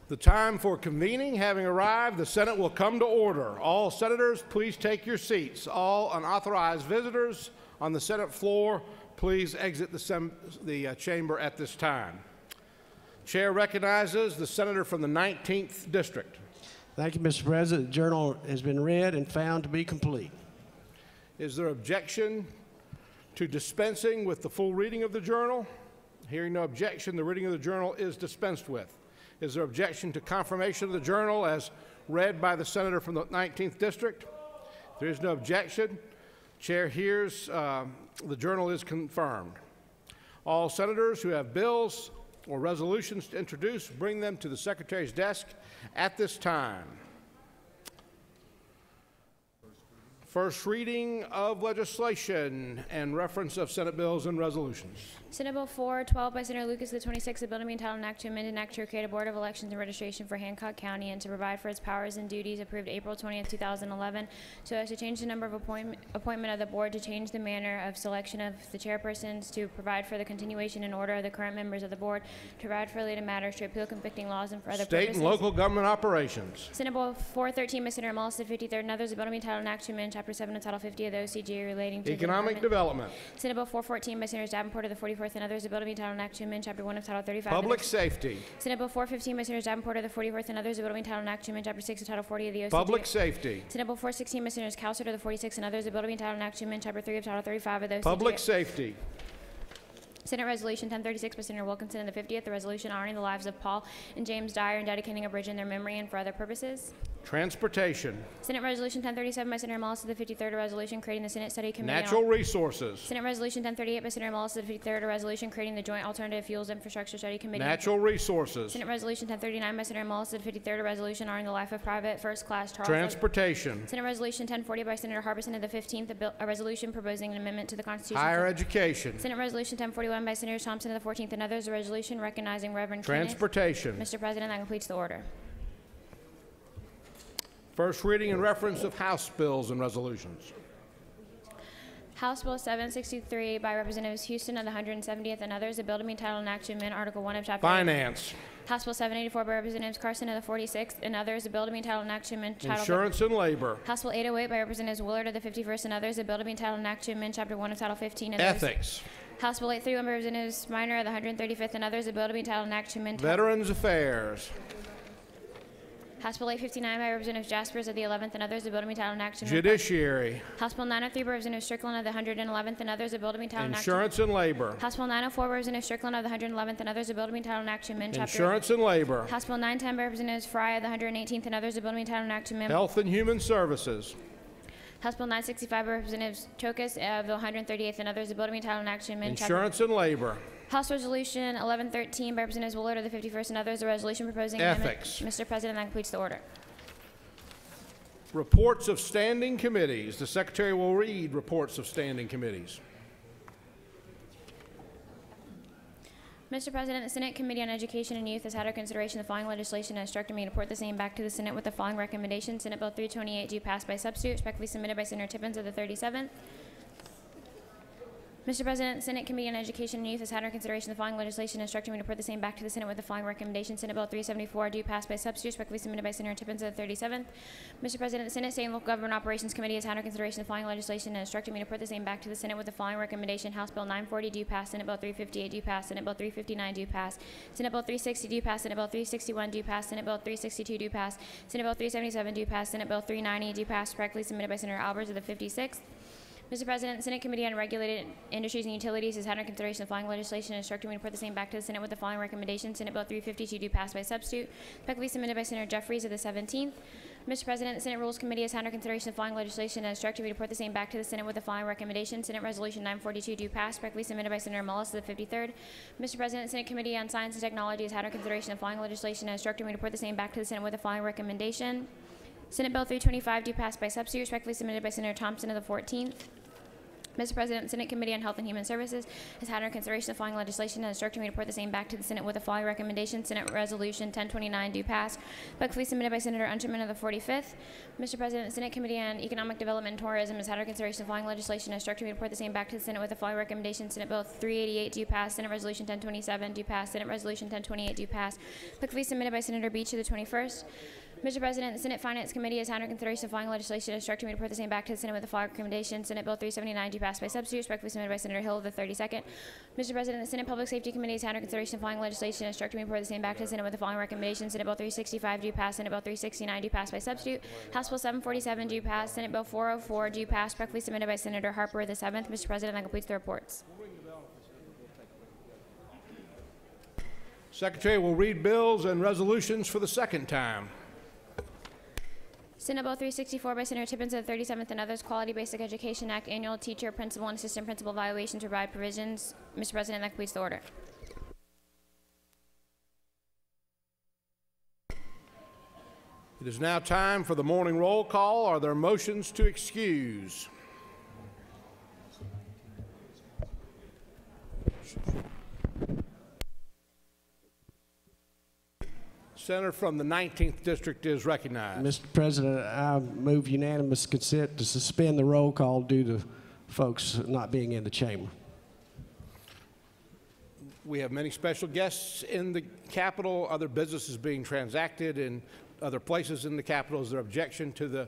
The time for convening having arrived, the Senate will come to order. All senators, please take your seats. All unauthorized visitors on the Senate floor, please exit the chamber at this time. Chair recognizes the senator from the 19th District. Thank you, Mr. President. The journal has been read and found to be complete. Is there objection to dispensing with the full reading of the journal? Hearing no objection, the reading of the journal is dispensed with. Is there objection to confirmation of the journal as read by the senator from the 19th District? If there is no objection, Chair hears the journal is confirmed. All senators who have bills or resolutions to introduce, bring them to the Secretary's desk at this time. First reading of legislation and reference of Senate bills and resolutions. Senate Bill 412 by Senator Lucas, the 26th, a bill to be entitled an act to amend an act to create a board of elections and registration for Hancock County and to provide for its powers and duties, approved April 20th, 2011, so as to change the number of appointment of the board, to change the manner of selection of the chairpersons, to provide for the continuation and order of the current members of the board, to provide for related matters, to appeal conflicting laws, and for other State purposes. and local government operations. Senate Bill 413 by Senator Mullis, the 53rd, and others, a bill to be entitled an act to amend Chapter 7 and Title 50 of the OCGA relating to Economic development. Senate Bill 414 by Senators Davenport of the 44th and others, a bill to be entitled an act to amend Chapter 1 of Title 35. Public safety. Senate Bill 415 by Senators Davenport of the 44th and others, a bill to be entitled an act to amend Chapter 6 of Title 40 of the OCGA. Public safety. Senate Bill 416 by Senators Cowsert of the 46th and others, a bill to be entitled an act to amend Chapter 3 of Title 35 of the OCGA. Public safety. Senate Resolution 1036 by Senator Wilkinson of the 50th, the resolution honoring the lives of Paul and James Dyer and dedicating a bridge in their memory and for other purposes. Transportation. Senate Resolution 1037 by Senator Mullis of the 53rd, a resolution creating the Senate Study Committee Natural on resources. Senate Resolution 1038 by Senator Mullis of the 53rd, a resolution creating the Joint Alternative Fuels Infrastructure Study Committee. Natural resources. Senate Resolution 1039 by Senator Mullis of the 53rd, a resolution honoring the life of Private First Class Charles. Transportation. Senate Resolution 1040 by Senator Harbison of the 15th, a resolution proposing an amendment to the Constitution. Higher education. Senate Resolution 1041 by Senator Thompson of the 14th and others, a resolution recognizing Reverend Transportation. Kenneth. Mr. President, that completes the order. First reading and reference of House bills and resolutions. House Bill 763 by Representatives Houston of the 170th and others, a bill to be entitled an act to amend Article 1 of Chapter Finance. 8. House Bill 784 by Representatives Carson of the 46th and others, a bill to be entitled an act to amend Title Insurance and labor. House Bill 808 by Representatives Willard of the 51st and others, a bill to be entitled an act to amend Chapter 1 of Title 15 of Ethics. House Bill 831 by Representatives Minor of the 135th and others, a bill to be entitled an act to amend Veterans Affairs. House Bill 859 by Representative Jaspers of the 11th and others, a bill to be entitled an act to amend Judiciary. House Bill 903 by Representative Strickland of the 111th and others, a bill to be entitled an act to Insurance and labor. House Bill 904 by Representative Strickland of the 111th and others, a bill to be entitled an act to amend Chapter Insurance and labor. House Bill 910 by Representatives Fry of the 118th and others, a bill to be entitled an act to amend Health and Human Services. House Bill 965 by Representatives Chokas of the 138th and others, a bill to be entitled an act to amend Insurance and labor. House Resolution 1113 by Representatives Willard of the 51st and others, a resolution proposing Ethics. amendment. Mr. President, that completes the order. Reports of standing committees. The Secretary will read reports of standing committees. Mr. President, the Senate Committee on Education and Youth has had our consideration of the following legislation and instructed me to report the same back to the Senate with the following recommendation. Senate Bill 328 due pass by substitute, respectfully submitted by Senator Tippins of the 37th. Mr. President, the Senate Committee on Education and Youth has had our consideration of the following legislation and instructed me to report the same back to the Senate with the following recommendation. Senate Bill 374 due pass by substitute, respectfully submitted by Senator Tippins of the 37th. Mr. President, the Senate State and Local Government Operations Committee has had our consideration of the following legislation and instructed me to report the same back to the Senate with the following recommendation. House Bill 940 due pass, Senate Bill 358 due pass, Senate Bill 359 due pass, Senate Bill 360 due pass, Senate Bill 361 due pass, Senate Bill 362 due pass, Senate Bill 377 due pass, Senate Bill 390 due pass, respectfully submitted by Senator Albers of the 56th. Mr. President, the Senate Committee on Regulated Industries and Utilities has had under consideration the following legislation and instructed me to report the same back to the Senate with the following recommendation. Senate Bill 352 due pass by substitute, respectfully submitted by Senator Jeffries of the 17th. Mr. President, the Senate Rules Committee has had under consideration the following legislation and instructed me to report the same back to the Senate with the following recommendation. Senate Resolution 942 due pass, respectfully submitted by Senator Mullis of the 53rd. Mr. President, the Senate Committee on Science and Technology has had under consideration the following legislation and instructed me to report the same back to the Senate with the following recommendation. Senate Bill 325 due pass by substitute, respectfully submitted by Senator Thompson of the 14th. Mr. President, the Senate Committee on Health and Human Services has had under consideration the following legislation and instructing me to report the same back to the Senate with the following recommendation. Senate Resolution 1029 do pass. Respectfully submitted by Senator Unterman of the 45th. Mr. President, the Senate Committee on Economic Development and Tourism has had under consideration the following legislation and instructing me to report the same back to the Senate with the following recommendation. Senate Bill 388 do pass. Senate Resolution 1027 do pass. Senate Resolution 1028 do pass. Respectfully submitted by Senator Beach of the 21st. Mr. President, the Senate Finance Committee has had under consideration the following legislation instructing me to report the same back to the Senate with the following recommendation. Senate Bill 379 do pass by substitute. Respectfully submitted by Senator Hill of the 32nd. Mr. President, the Senate Public Safety Committee has had under consideration the following legislation instructing me to report the same back to the Senate with the following recommendation. Senate Bill 365 do pass. Senate Bill 369 do pass by substitute. House Bill 747 do pass. Senate Bill 404 do pass. Respectfully submitted by Senator Harper of the 7th. Mr. President, that completes the reports. Secretary will read bills and resolutions for the second time. Senate Bill 364 by Senator Tippins of the 37th and others, Quality Basic Education Act, Annual Teacher, Principal, and Assistant Principal Evaluations provide provisions. Mr. President, that completes the order. It is now time for the morning roll call. Are there motions to excuse? Senator from the 19th District is recognized. Mr. President, I move unanimous consent to suspend the roll call due to folks not being in the chamber. We have many special guests in the Capitol, other businesses being transacted in other places in the Capitol. Is there objection to the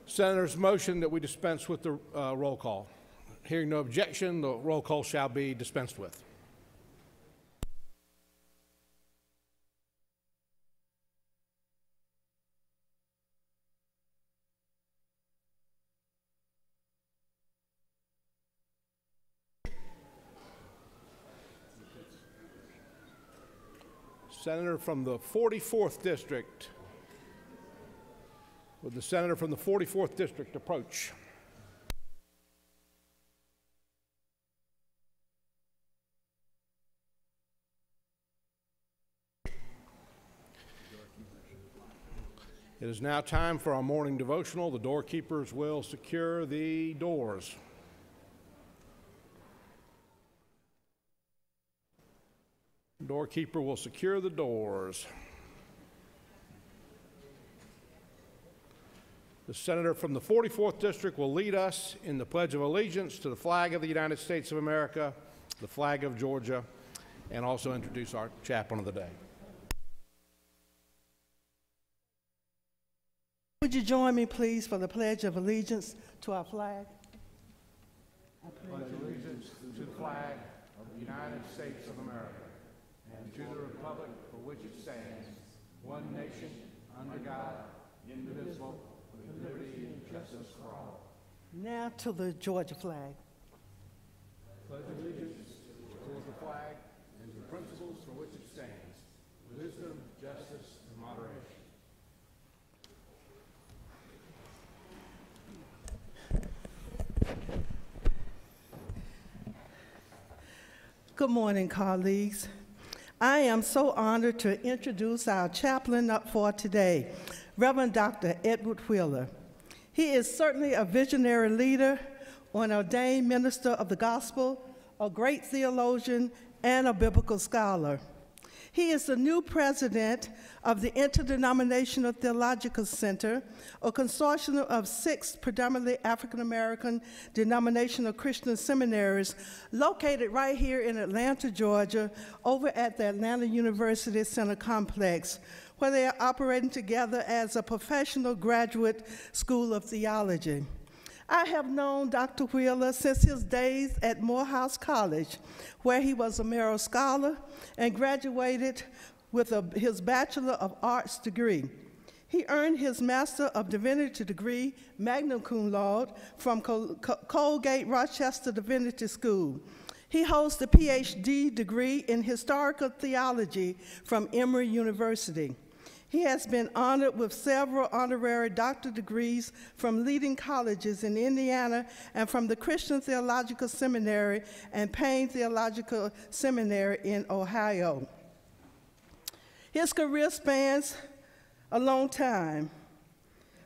Senator's motion that we dispense with the roll call? Hearing no objection, the roll call shall be dispensed with. Senator from the 44th District. Would the Senator from the 44th District approach? It is now time for our morning devotional. The doorkeepers will secure the doors. Doorkeeper will secure the doors. The Senator from the 44th District will lead us in the Pledge of Allegiance to the flag of the United States of America, the flag of Georgia, and also introduce our chaplain of the day. Would you join me, please, for the Pledge of Allegiance to our flag? I pledge allegiance to the flag of the United States of America and to the republic for which it stands, one nation, under God, indivisible, with liberty and justice for all. Now to the Georgia flag. Pledge allegiance to the flag and to the principles for which it stands, wisdom, justice, and moderation. Good morning, colleagues. I am so honored to introduce our chaplain up for today, Reverend Dr. Edward Wheeler. He is certainly a visionary leader, an ordained minister of the gospel, a great theologian, and a biblical scholar. He is the new president of the Interdenominational Theological Center, a consortium of 6 predominantly African-American denominational Christian seminaries located right here in Atlanta, Georgia, over at the Atlanta University Center Complex, where they are operating together as a professional graduate school of theology. I have known Dr. Wheeler since his days at Morehouse College, where he was a Merrill Scholar and graduated with his Bachelor of Arts degree. He earned his Master of Divinity degree, magna cum laude, from Colgate Rochester Divinity School. He holds the PhD degree in Historical Theology from Emory University. He has been honored with several honorary doctorate degrees from leading colleges in Indiana and from the Christian Theological Seminary and Payne Theological Seminary in Ohio. His career spans a long time,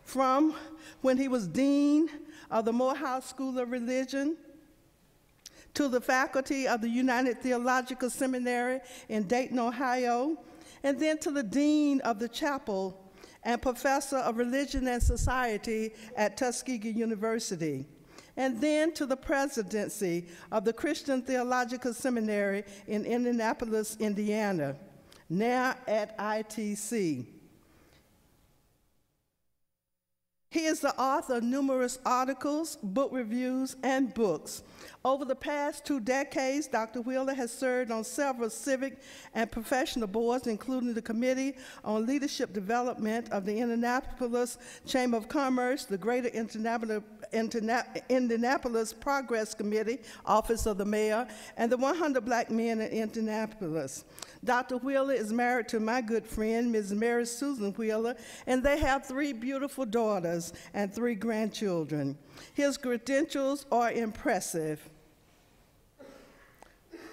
from when he was dean of the Morehouse School of Religion to the faculty of the United Theological Seminary in Dayton, Ohio, and then to the dean of the chapel and professor of religion and society at Tuskegee University, and then to the presidency of the Christian Theological Seminary in Indianapolis, Indiana, now at ITC. He is the author of numerous articles, book reviews, and books. Over the past 2 decades, Dr. Wheeler has served on several civic and professional boards, including the Committee on Leadership Development of the Indianapolis Chamber of Commerce, the Greater Indianapolis Progress Committee, Office of the Mayor, and the 100 Black Men in Indianapolis. Dr. Wheeler is married to my good friend, Ms. Mary Susan Wheeler, and they have 3 beautiful daughters and 3 grandchildren. His credentials are impressive.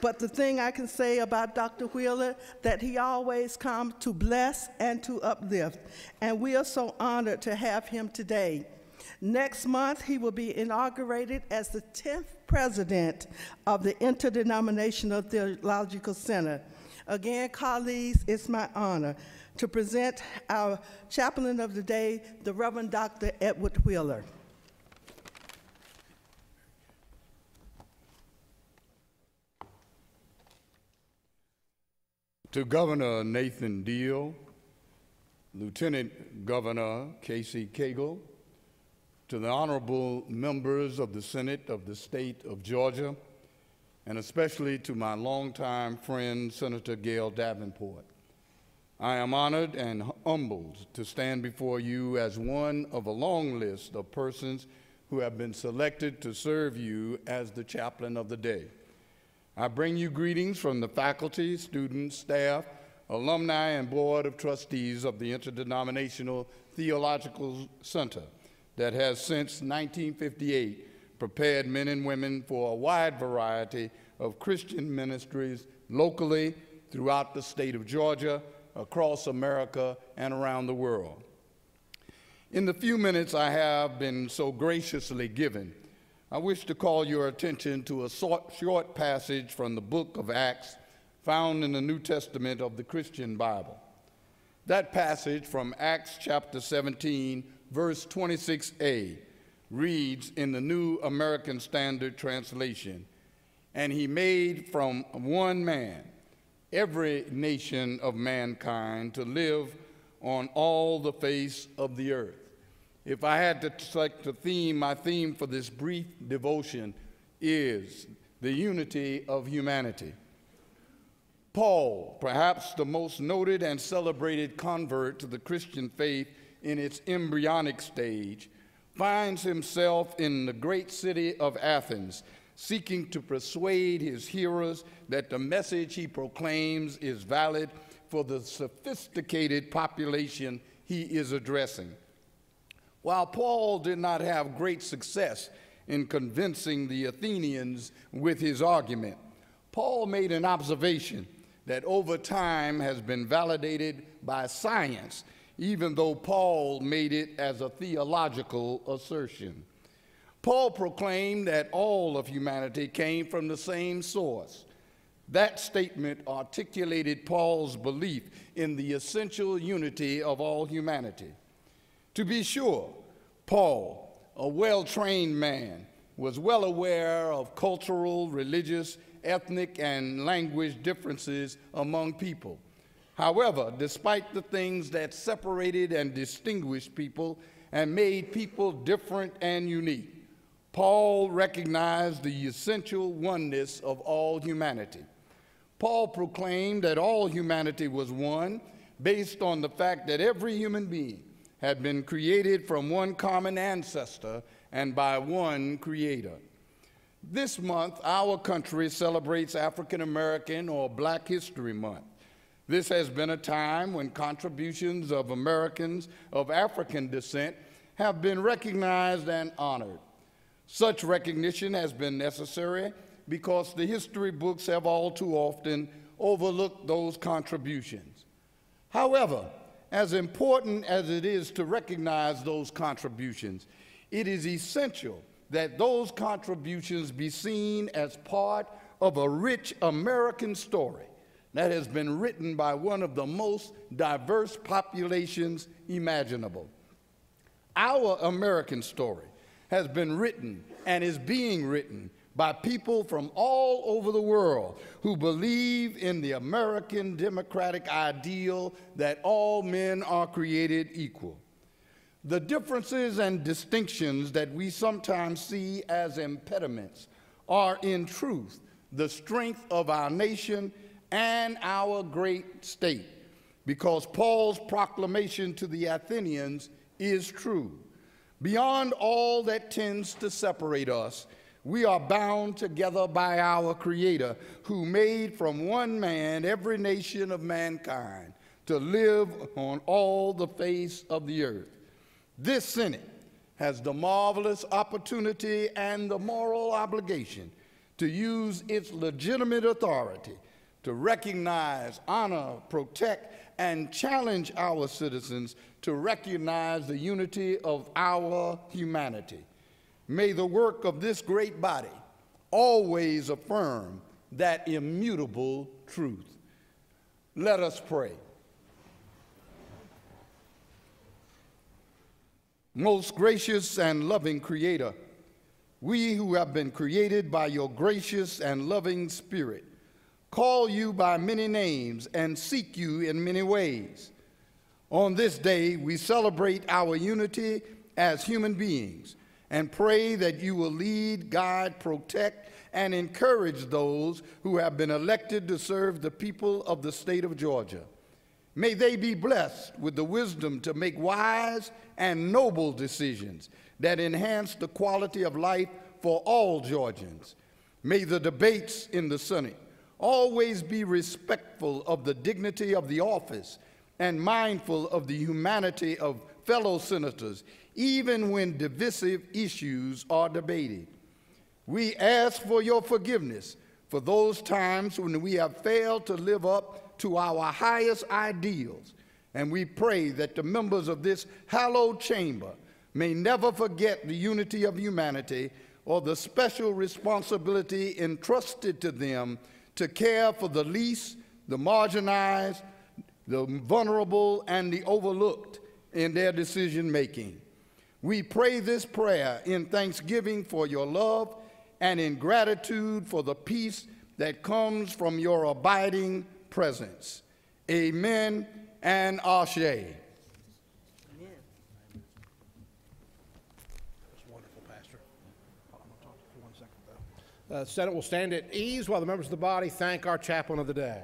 But the thing I can say about Dr. Wheeler, that he always comes to bless and to uplift, and we are so honored to have him today. Next month, he will be inaugurated as the 10th president of the Interdenominational Theological Center. Again, colleagues, it's my honor to present our chaplain of the day, the Reverend Dr. Edward Wheeler. To Governor Nathan Deal, Lieutenant Governor Casey Cagle, to the honorable members of the Senate of the state of Georgia, and especially to my longtime friend, Senator Gail Davenport. I am honored and humbled to stand before you as one of a long list of persons who have been selected to serve you as the chaplain of the day. I bring you greetings from the faculty, students, staff, alumni, and board of trustees of the Interdenominational Theological Center that has since 1958 prepared men and women for a wide variety of Christian ministries locally throughout the state of Georgia, across America, and around the world. In the few minutes I have been so graciously given, I wish to call your attention to a short passage from the book of Acts found in the New Testament of the Christian Bible. That passage from Acts chapter 17, verse 26a, reads in the New American Standard Translation, "And he made from one man every nation of mankind to live on all the face of the earth." If I had to select a theme, my theme for this brief devotion is the unity of humanity. Paul, perhaps the most noted and celebrated convert to the Christian faith in its embryonic stage, finds himself in the great city of Athens, seeking to persuade his hearers that the message he proclaims is valid for the sophisticated population he is addressing. While Paul did not have great success in convincing the Athenians with his argument, Paul made an observation that over time has been validated by science, even though Paul made it as a theological assertion. Paul proclaimed that all of humanity came from the same source. That statement articulated Paul's belief in the essential unity of all humanity. To be sure, Paul, a well-trained man, was well aware of cultural, religious, ethnic, and language differences among people. However, despite the things that separated and distinguished people and made people different and unique, Paul recognized the essential oneness of all humanity. Paul proclaimed that all humanity was one based on the fact that every human being had been created from one common ancestor and by one creator. This month, our country celebrates African American or Black History Month. This has been a time when contributions of Americans of African descent have been recognized and honored. Such recognition has been necessary because the history books have all too often overlooked those contributions. However, as important as it is to recognize those contributions, it is essential that those contributions be seen as part of a rich American story that has been written by one of the most diverse populations imaginable. Our American story has been written and is being written by people from all over the world who believe in the American democratic ideal that all men are created equal. The differences and distinctions that we sometimes see as impediments are in truth the strength of our nation and our great state, because Paul's proclamation to the Athenians is true. Beyond all that tends to separate us, we are bound together by our Creator, who made from one man every nation of mankind to live on all the face of the earth. This Senate has the marvelous opportunity and the moral obligation to use its legitimate authority to recognize, honor, protect, and challenge our citizens to recognize the unity of our humanity. May the work of this great body always affirm that immutable truth. Let us pray. Most gracious and loving Creator, we who have been created by your gracious and loving Spirit call you by many names and seek you in many ways. On this day, we celebrate our unity as human beings and pray that you will lead, guide, protect, and encourage those who have been elected to serve the people of the state of Georgia. May they be blessed with the wisdom to make wise and noble decisions that enhance the quality of life for all Georgians. May the debates in the Senate always be respectful of the dignity of the office and mindful of the humanity of fellow senators, even when divisive issues are debated. We ask for your forgiveness for those times when we have failed to live up to our highest ideals, and we pray that the members of this hallowed chamber may never forget the unity of humanity or the special responsibility entrusted to them to care for the least, the marginalized, the vulnerable, and the overlooked in their decision making. We pray this prayer in thanksgiving for your love and in gratitude for the peace that comes from your abiding presence. Amen and Ashe. That's wonderful, Pastor. I'm going to talk to you for 1 second, though. The Senate will stand at ease while the members of the body thank our chaplain of the day.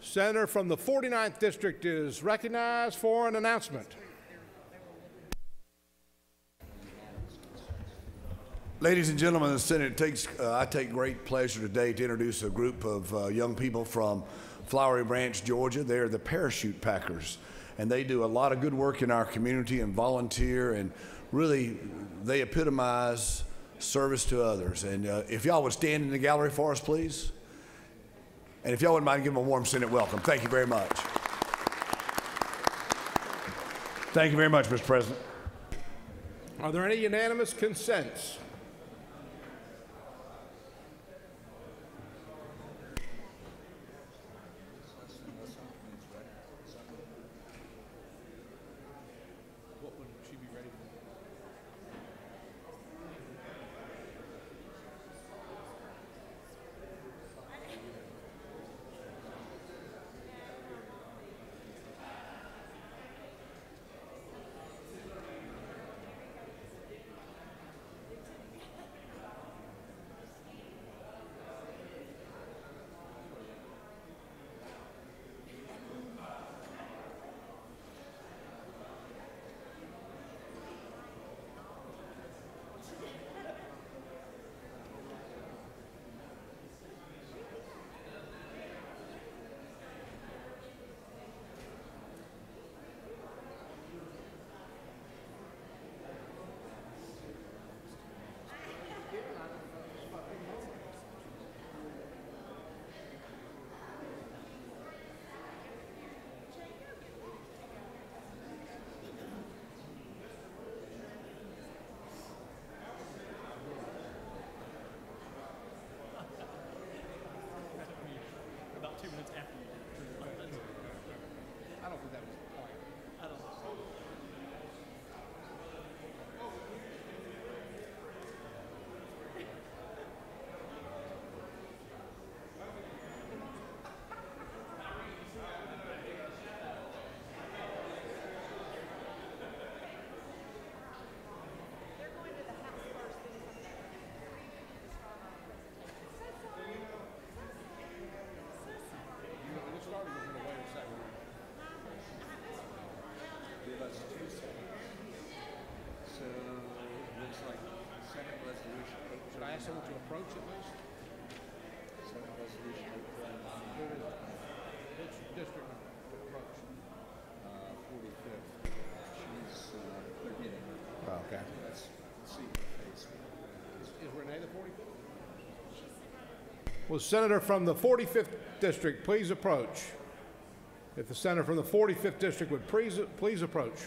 Senator from the 49th District is recognized for an announcement. Ladies and gentlemen of the Senate, I take great pleasure today to introduce a group of young people from Flowery Branch, Georgia. They're the Parachute Packers, and they do a lot of good work in our community and volunteer, and really they epitomize service to others. And if y'all would stand in the gallery for us, please. And if y'all wouldn't mind, give them a warm Senate welcome. Thank you very much. Thank you very much, Mr. President. Are there any unanimous consents? Should I ask someone to approach at least? Senate Resolution 839. Which district number to approach? 45th. She's, they're getting her. Oh, okay. Let's see her face. Is Renee the 45th? Will the senator from the 45th district please approach? If the senator from the 45th district would please approach.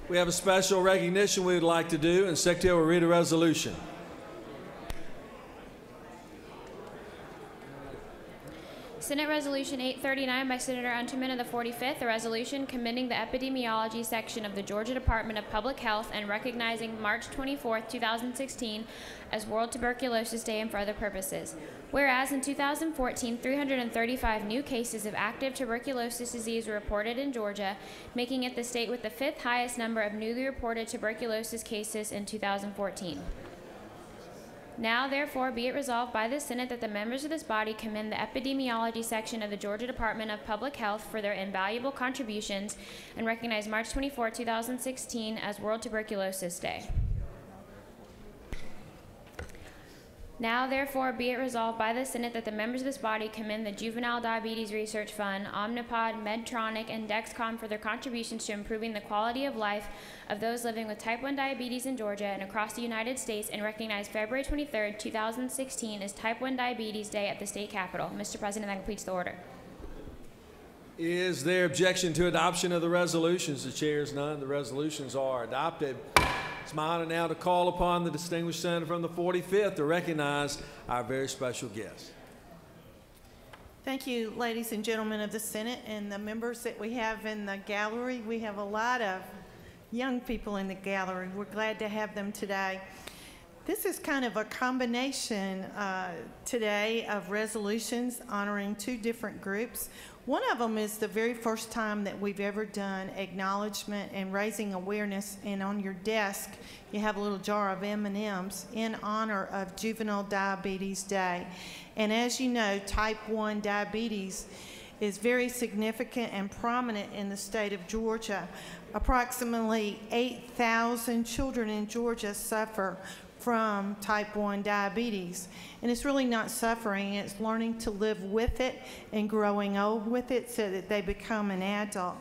We have a special recognition we would like to do, and Secretary will read a resolution. Senate Resolution 839 by Senator Unterman of the 45th, a resolution commending the epidemiology section of the Georgia Department of Public Health and recognizing March 24, 2016 as World Tuberculosis Day and for other purposes. Whereas in 2014, 335 new cases of active tuberculosis disease were reported in Georgia, making it the state with the 5th highest number of newly reported tuberculosis cases in 2014. Now, therefore, be it resolved by the Senate that the members of this body commend the epidemiology section of the Georgia Department of Public Health for their invaluable contributions and recognize March 24, 2016 as World Tuberculosis Day. Now, therefore, be it resolved by the Senate that the members of this body commend the Juvenile Diabetes Research Fund, Omnipod, Medtronic, and Dexcom for their contributions to improving the quality of life of those living with type 1 diabetes in Georgia and across the United States, and recognize February 23rd, 2016 as Type 1 Diabetes Day at the state capitol. Mr. President, that completes the order. Is there objection to adoption of the resolutions? The chair is none. The resolutions are adopted. It's my honor now to call upon the distinguished senator from the 45th to recognize our very special guest. Thank you, ladies and gentlemen of the Senate and the members that we have in the gallery. We have a lot of young people in the gallery. We're glad to have them today. This is kind of a combination today of resolutions honoring two different groups. One of them is the very first time that we've ever done acknowledgement and raising awareness, and on your desk you have a little jar of M&Ms in honor of Juvenile Diabetes Day. And as you know, type 1 diabetes is very significant and prominent in the state of Georgia. Approximately 8,000 children in Georgia suffer from type 1 diabetes. And it's really not suffering, it's learning to live with it and growing old with it so that they become an adult.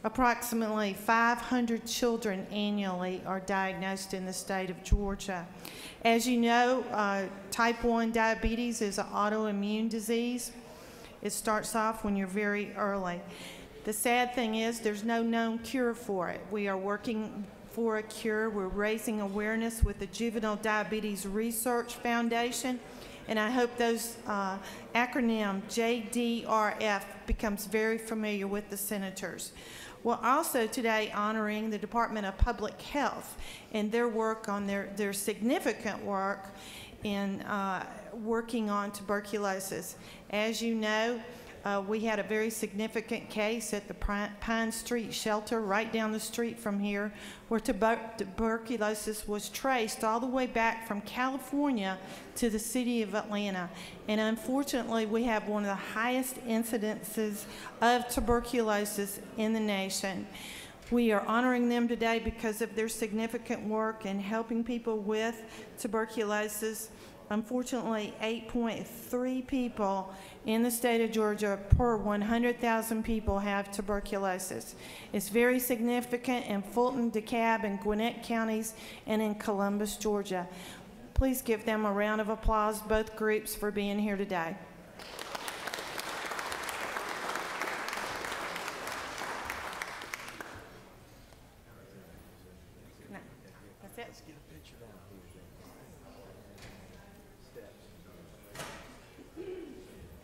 Approximately 500 children annually are diagnosed in the state of Georgia. As you know, type 1 diabetes is an autoimmune disease. It starts off when you're very early. The sad thing is there's no known cure for it. We are working for a cure. We're raising awareness with the Juvenile Diabetes Research Foundation, and I hope those acronym JDRF becomes very familiar with the senators. We're also today honoring the Department of Public Health and their work on their significant work in working on tuberculosis. As you know, we had a very significant case at the Pine Street shelter right down the street from here where tuberculosis was traced all the way back from California to the city of Atlanta. And unfortunately, we have one of the highest incidences of tuberculosis in the nation. We are honoring them today because of their significant work in helping people with tuberculosis. Unfortunately, 8.3 people in the state of Georgia per 100,000 people have tuberculosis. It's very significant in Fulton, DeKalb, and Gwinnett counties, and in Columbus, Georgia. Please give them a round of applause, both groups, for being here today. No, that's it.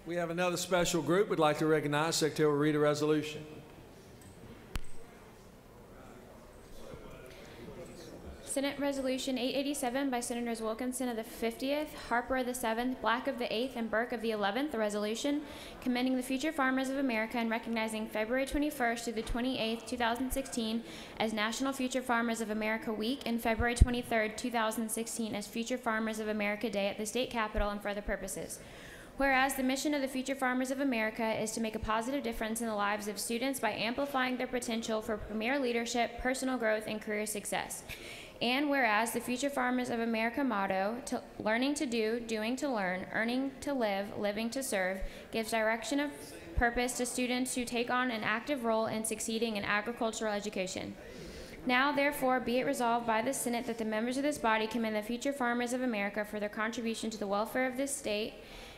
We have another special group we'd like to recognize. Secretary will read a resolution. Senate Resolution 887 by Senators Wilkinson of the 50th, Harper of the 7th, Black of the 8th, and Burke of the 11th. The resolution commending the future farmers of America and recognizing February 21st through the 28th, 2016 as National Future Farmers of America Week and February 23rd, 2016 as Future Farmers of America Day at the state capitol and for other purposes. Whereas the mission of the Future Farmers of America is to make a positive difference in the lives of students by amplifying their potential for premier leadership, personal growth, and career success. And whereas the Future Farmers of America motto, learning to do, doing to learn, earning to live, living to serve, gives direction of purpose to students who take on an active role in succeeding in agricultural education. Now, therefore, be it resolved by the Senate that the members of this body commend the Future Farmers of America for their contribution to the welfare of this state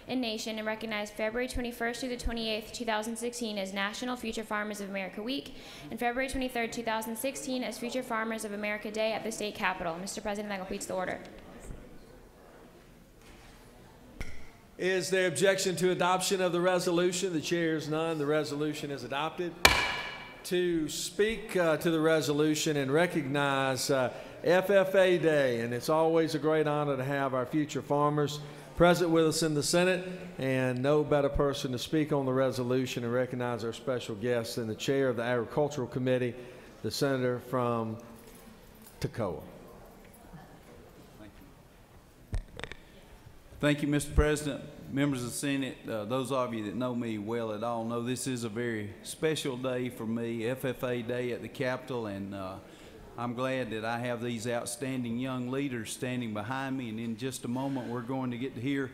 and nation and recognize February 21st through the 28th, 2016 as National Future Farmers of America Week and February 23rd, 2016 as Future Farmers of America Day at the state capitol. Mr. President, that completes the order. Is there objection to adoption of the resolution? The chair is none. The resolution is adopted. To speak to the resolution and recognize FFA Day, and it's always a great honor to have our future farmers present with us in the Senate, and no better person to speak on the resolution and recognize our special guest than the chair of the Agricultural Committee, the senator from Toccoa. Thank you, Mr. President. Members of the Senate, those of you that know me well at all know this is a very special day for me, FFA Day at the Capitol, and I'm glad that I have these outstanding young leaders standing behind me, and in just a moment we're going to get to hear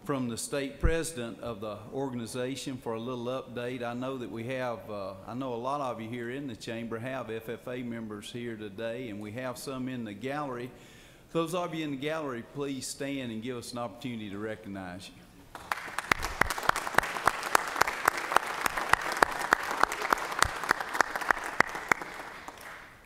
from the state president of the organization for a little update. I know that we have, I know a lot of you here in the chamber have FFA members here today, and we have some in the gallery. Those of you in the gallery, please stand and give us an opportunity to recognize you.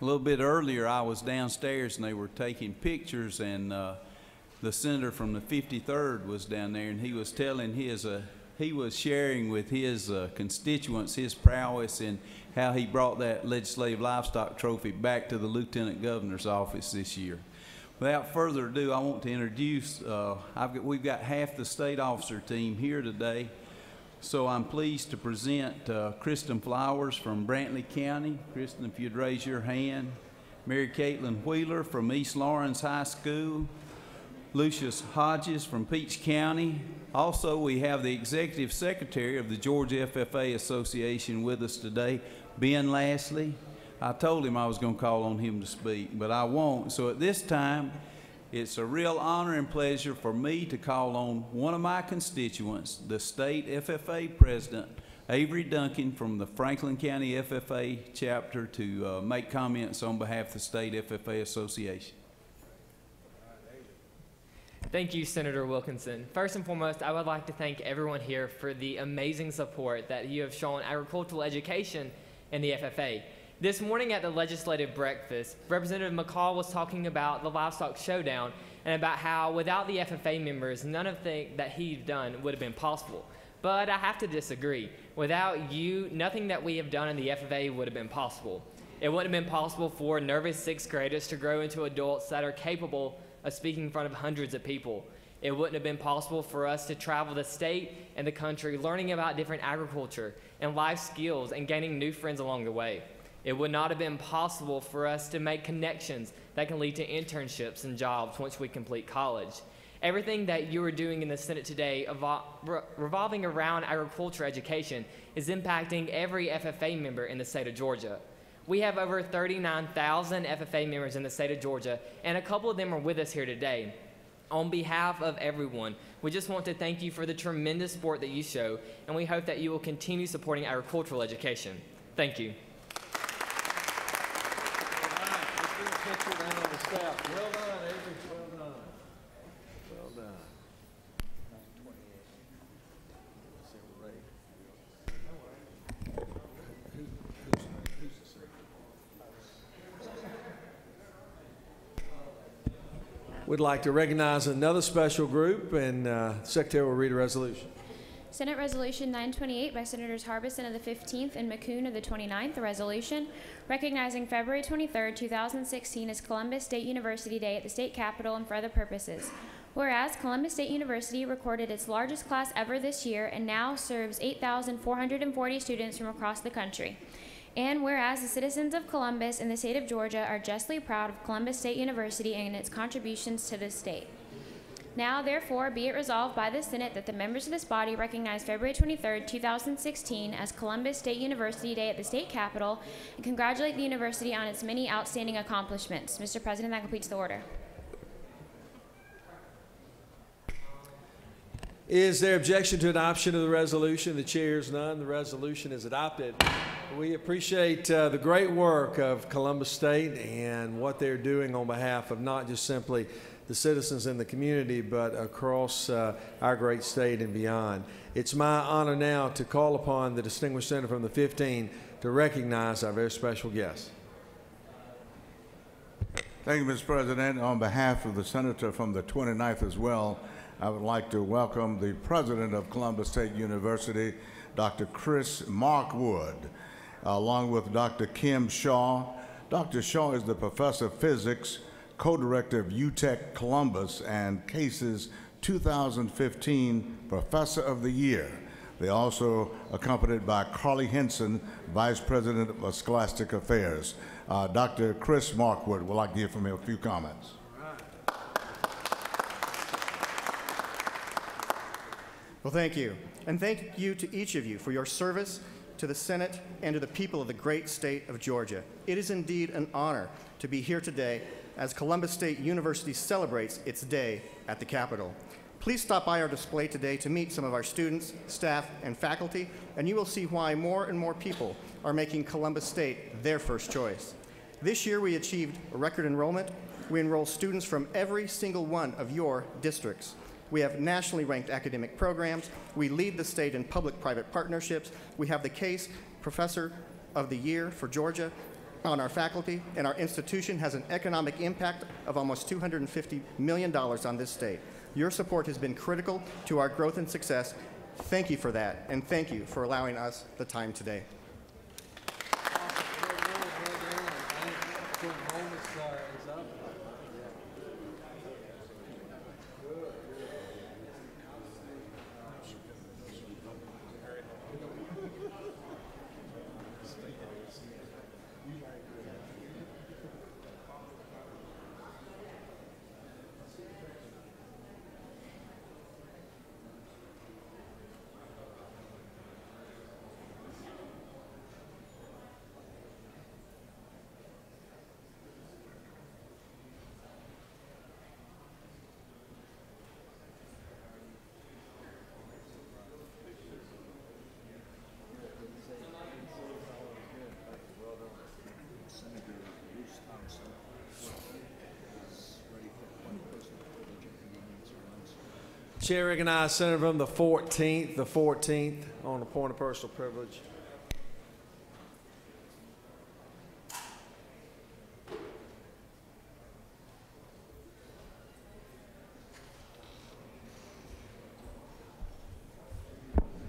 A little bit earlier, I was downstairs and they were taking pictures, and the senator from the 53rd was down there, and he was telling he was sharing with his constituents his prowess and how he brought that legislative livestock trophy back to the lieutenant governor's office this year. Without further ado, I want to introduce, we've got half the state officer team here today. So I'm pleased to present Kristen Flowers from Brantley County. Kristen, if you'd raise your hand. Mary Caitlin Wheeler from East Lawrence High School. Lucius Hodges from Peach County. Also, we have the Executive Secretary of the Georgia FFA Association with us today, Ben Lashley. I told him I was going to call on him to speak, but I won't. So at this time, it's a real honor and pleasure for me to call on one of my constituents, the state FFA president, Avery Duncan from the Franklin County FFA chapter, to make comments on behalf of the state FFA Association. Thank you, Senator Wilkinson. First and foremost, I would like to thank everyone here for the amazing support that you have shown agricultural education in the FFA. This morning at the legislative breakfast, Representative McCall was talking about the livestock showdown and about how without the FFA members, none of the that he's done would have been possible. But I have to disagree. Without you, nothing that we have done in the FFA would have been possible. It wouldn't have been possible for nervous sixth graders to grow into adults that are capable of speaking in front of hundreds of people. It wouldn't have been possible for us to travel the state and the country learning about different agriculture and life skills and gaining new friends along the way. It would not have been possible for us to make connections that can lead to internships and jobs once we complete college. Everything that you are doing in the Senate today revolving around agriculture education is impacting every FFA member in the state of Georgia. We have over 39,000 FFA members in the state of Georgia, and a couple of them are with us here today. On behalf of everyone, we just want to thank you for the tremendous support that you show, and we hope that you will continue supporting agricultural education. Thank you. Well done, Avery. Well done. Well done. We'd like to recognize another special group, and the Secretary will read a resolution. Senate Resolution 928 by Senators Harbison of the 15th and McCune of the 29th, a resolution recognizing February 23, 2016 as Columbus State University Day at the state capitol and for other purposes. Whereas Columbus State University recorded its largest class ever this year and now serves 8,440 students from across the country. And whereas the citizens of Columbus and the state of Georgia are justly proud of Columbus State University and its contributions to this state. Now, therefore, be it resolved by the Senate that the members of this body recognize February 23, 2016 as Columbus State University Day at the state capitol and congratulate the university on its many outstanding accomplishments. Mr. President, that completes the order. Is there objection to adoption of the resolution? The chair is none. The resolution is adopted. We appreciate the great work of Columbus State and what they're doing on behalf of not just simply the citizens in the community, but across our great state and beyond. It's my honor now to call upon the distinguished senator from the 15 to recognize our very special guest. Thank you, Mr. President. On behalf of the senator from the 29th as well, I would like to welcome the president of Columbus State University, Dr. Chris Markwood, along with Dr. Kim Shaw. Dr. Shaw is the professor of physics, co-director of UTEC Columbus, and CASE's 2015 Professor of the Year. They're also accompanied by Carly Henson, Vice President of Scholastic Affairs. Dr. Chris Markwood would like to hear from him a few comments. Well, thank you. And thank you to each of you for your service to the Senate, and to the people of the great state of Georgia. It is indeed an honor to be here today as Columbus State University celebrates its day at the Capitol. Please stop by our display today to meet some of our students, staff, and faculty, and you will see why more and more people are making Columbus State their first choice. This year we achieved a record enrollment. We enroll students from every single one of your districts. We have nationally ranked academic programs. We lead the state in public-private partnerships. We have the Case Professor of the Year for Georgia on our faculty, and our institution has an economic impact of almost $250 million on this state. Your support has been critical to our growth and success. Thank you for that, and thank you for allowing us the time today. Chair recognizes Senator from the 14th on a point of personal privilege.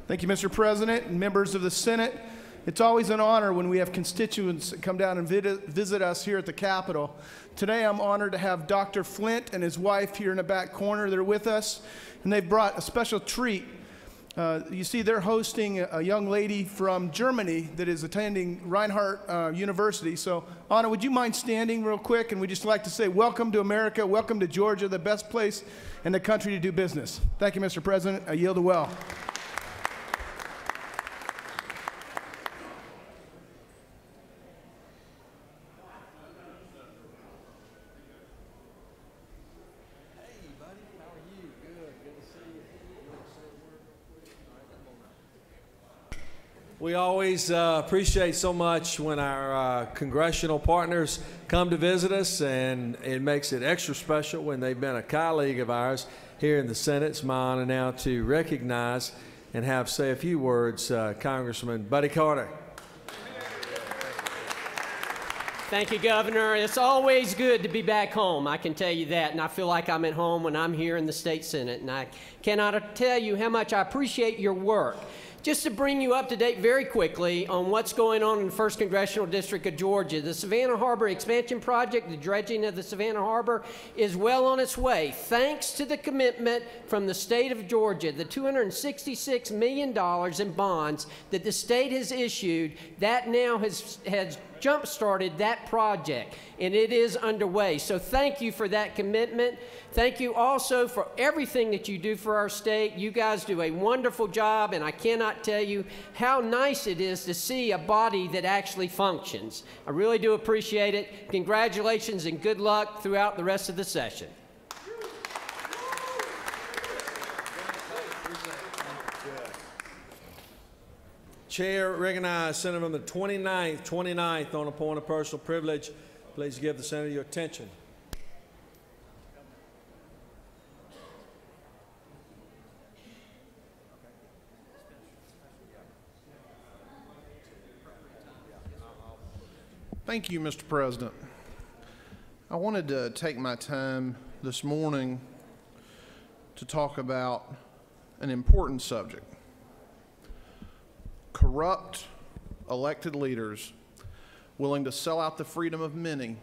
Thank you, Mr. President and members of the Senate. It's always an honor when we have constituents come down and visit us here at the Capitol. Today I'm honored to have Dr. Flint and his wife here in the back corner. They're with us, and they've brought a special treat. You see, they're hosting a young lady from Germany that is attending Reinhardt University. So, Anna, would you mind standing real quick? And we'd just like to say welcome to America, welcome to Georgia, the best place in the country to do business. Thank you, Mr. President. I yield the well. We always appreciate so much when our congressional partners come to visit us, and it makes it extra special when they've been a colleague of ours here in the Senate. It's my honor now to recognize and have say a few words, Congressman Buddy Carter. Thank you, Governor. It's always good to be back home, I can tell you that, and I feel like I'm at home when I'm here in the State Senate, and I cannot tell you how much I appreciate your work. Just to bring you up to date very quickly on what's going on in the 1st Congressional District of Georgia, the Savannah Harbor Expansion Project, the dredging of the Savannah Harbor, is well on its way. Thanks to the commitment from the state of Georgia, the $266 million in bonds that the state has issued, that now has jump-started that project, and it is underway. So thank you for that commitment. Thank you also for everything that you do for our state. You guys do a wonderful job, and I cannot tell you how nice it is to see a body that actually functions. I really do appreciate it. Congratulations and good luck throughout the rest of the session. Chair recognizes Senator from the 29th on a point of personal privilege. Please give the Senator your attention. Thank you, Mr. President. I wanted to take my time this morning to talk about an important subject. Corrupt elected leaders willing to sell out the freedom of many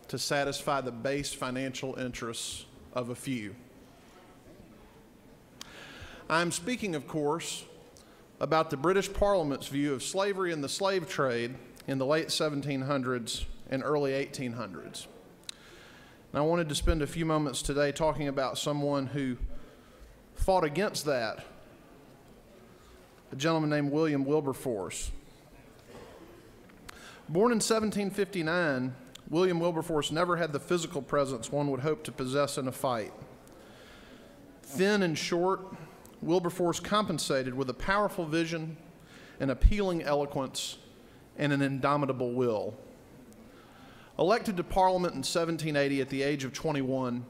to satisfy the base financial interests of a few. I'm speaking, of course, about the British Parliament's view of slavery and the slave trade in the late 1700s and early 1800s. And I wanted to spend a few moments today talking about someone who fought against that a gentleman named William Wilberforce. Born in 1759, William Wilberforce never had the physical presence one would hope to possess in a fight. Thin and short, Wilberforce compensated with a powerful vision, an appealing eloquence, and an indomitable will. Elected to Parliament in 1780 at the age of 21,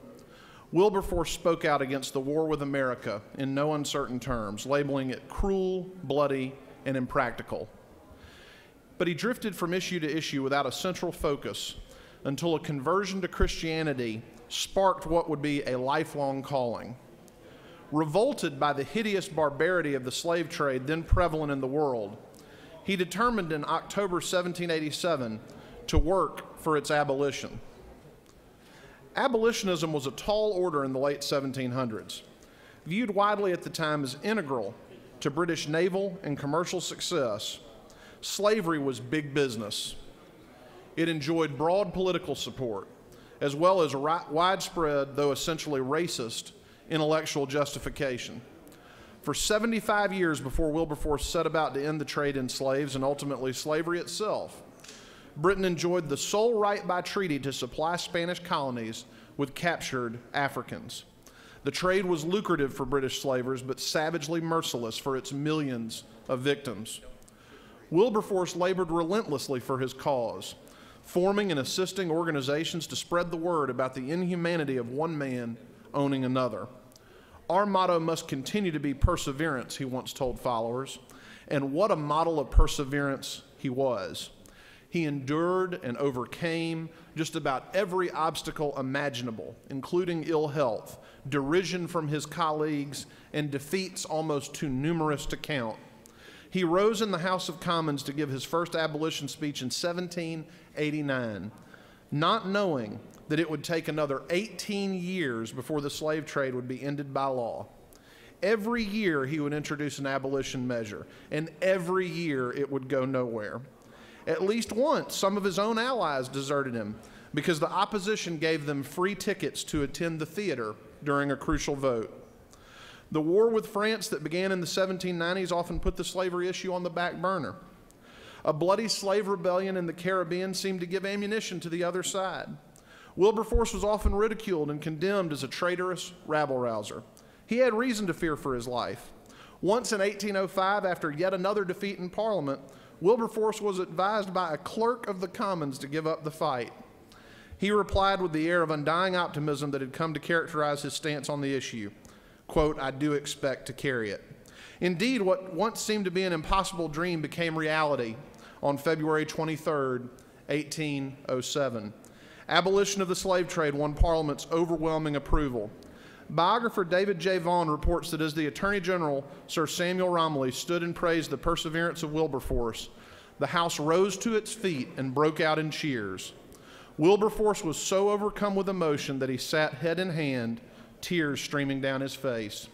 Wilberforce spoke out against the war with America in no uncertain terms, labeling it cruel, bloody, and impractical. But he drifted from issue to issue without a central focus until a conversion to Christianity sparked what would be a lifelong calling. Revolted by the hideous barbarity of the slave trade then prevalent in the world, he determined in October 1787 to work for its abolition. Abolitionism was a tall order in the late 1700s, viewed widely at the time as integral to British naval and commercial success. Slavery was big business. It enjoyed broad political support, as well as widespread, though essentially racist, intellectual justification. For 75 years before Wilberforce set about to end the trade in slaves and ultimately slavery itself, Britain enjoyed the sole right by treaty to supply Spanish colonies with captured Africans. The trade was lucrative for British slavers, but savagely merciless for its millions of victims. Wilberforce labored relentlessly for his cause, forming and assisting organizations to spread the word about the inhumanity of one man owning another. Our motto must continue to be perseverance, he once told followers, and what a model of perseverance he was. He endured and overcame just about every obstacle imaginable, including ill health, derision from his colleagues, and defeats almost too numerous to count. He rose in the House of Commons to give his first abolition speech in 1789, not knowing that it would take another 18 years before the slave trade would be ended by law. Every year he would introduce an abolition measure, and every year it would go nowhere. At least once, some of his own allies deserted him because the opposition gave them free tickets to attend the theater during a crucial vote. The war with France that began in the 1790s often put the slavery issue on the back burner. A bloody slave rebellion in the Caribbean seemed to give ammunition to the other side. Wilberforce was often ridiculed and condemned as a traitorous rabble-rouser. He had reason to fear for his life. Once in 1805, after yet another defeat in Parliament, Wilberforce was advised by a clerk of the Commons to give up the fight. He replied with the air of undying optimism that had come to characterize his stance on the issue, quote, "I do expect to carry it." Indeed, what once seemed to be an impossible dream became reality on February 23, 1807. Abolition of the slave trade won Parliament's overwhelming approval. Biographer David J. Vaughan reports that as the Attorney General, Sir Samuel Romilly, stood and praised the perseverance of Wilberforce, the House rose to its feet and broke out in cheers. Wilberforce was so overcome with emotion that he sat head in hand, tears streaming down his face.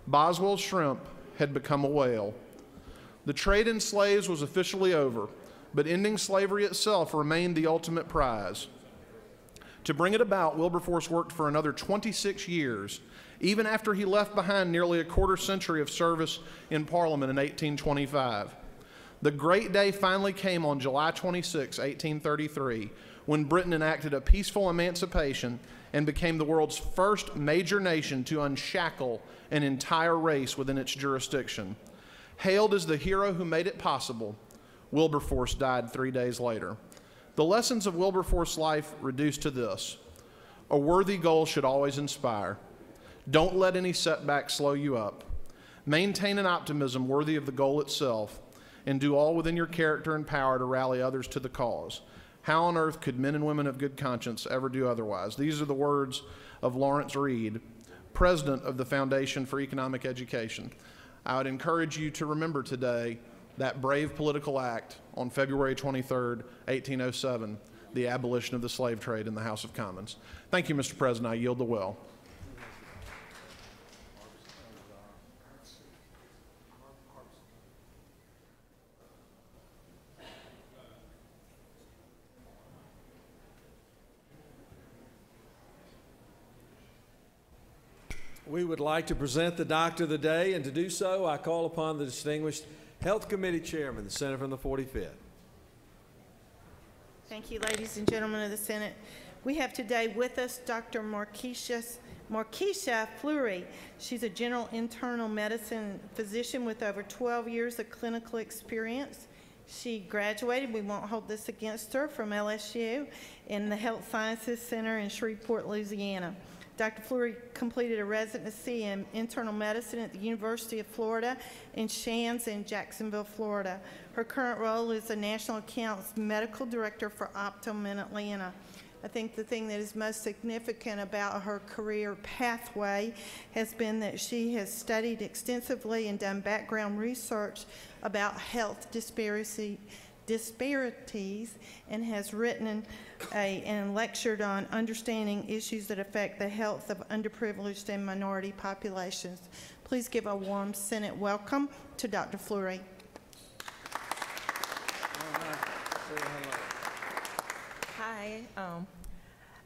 Boswell's shrimp had become a whale. The trade in slaves was officially over, but ending slavery itself remained the ultimate prize. To bring it about, Wilberforce worked for another 26 years, even after he left behind nearly a quarter century of service in Parliament in 1825. The great day finally came on July 26, 1833, when Britain enacted a peaceful emancipation and became the world's first major nation to unshackle an entire race within its jurisdiction. Hailed as the hero who made it possible, Wilberforce died 3 days later. The lessons of Wilberforce's life reduced to this: a worthy goal should always inspire. Don't let any setback slow you up. Maintain an optimism worthy of the goal itself, and do all within your character and power to rally others to the cause. How on earth could men and women of good conscience ever do otherwise? These are the words of Lawrence Reed, president of the Foundation for Economic Education. I would encourage you to remember today that brave political act on February 23, 1807, the abolition of the slave trade in the House of Commons. Thank you, Mr. President. I yield the well. We would like to present the Doctor of the Day, and to do so, I call upon the distinguished Health Committee Chairman, the Senator from the 45th. Thank you, ladies and gentlemen of the Senate. We have today with us Dr. Markeisha Fleury. She's a general internal medicine physician with over 12 years of clinical experience. She graduated, we won't hold this against her, from LSU in the Health Sciences Center in Shreveport, Louisiana. Dr. Fleury completed a residency in internal medicine at the University of Florida in Shands in Jacksonville, Florida. Her current role is the National Accounts Medical Director for Optum in Atlanta. I think the thing that is most significant about her career pathway has been that she has studied extensively and done background research about health disparities and has written and lectured on understanding issues that affect the health of underprivileged and minority populations. Please give a warm Senate welcome to Dr. Fleury. Hi,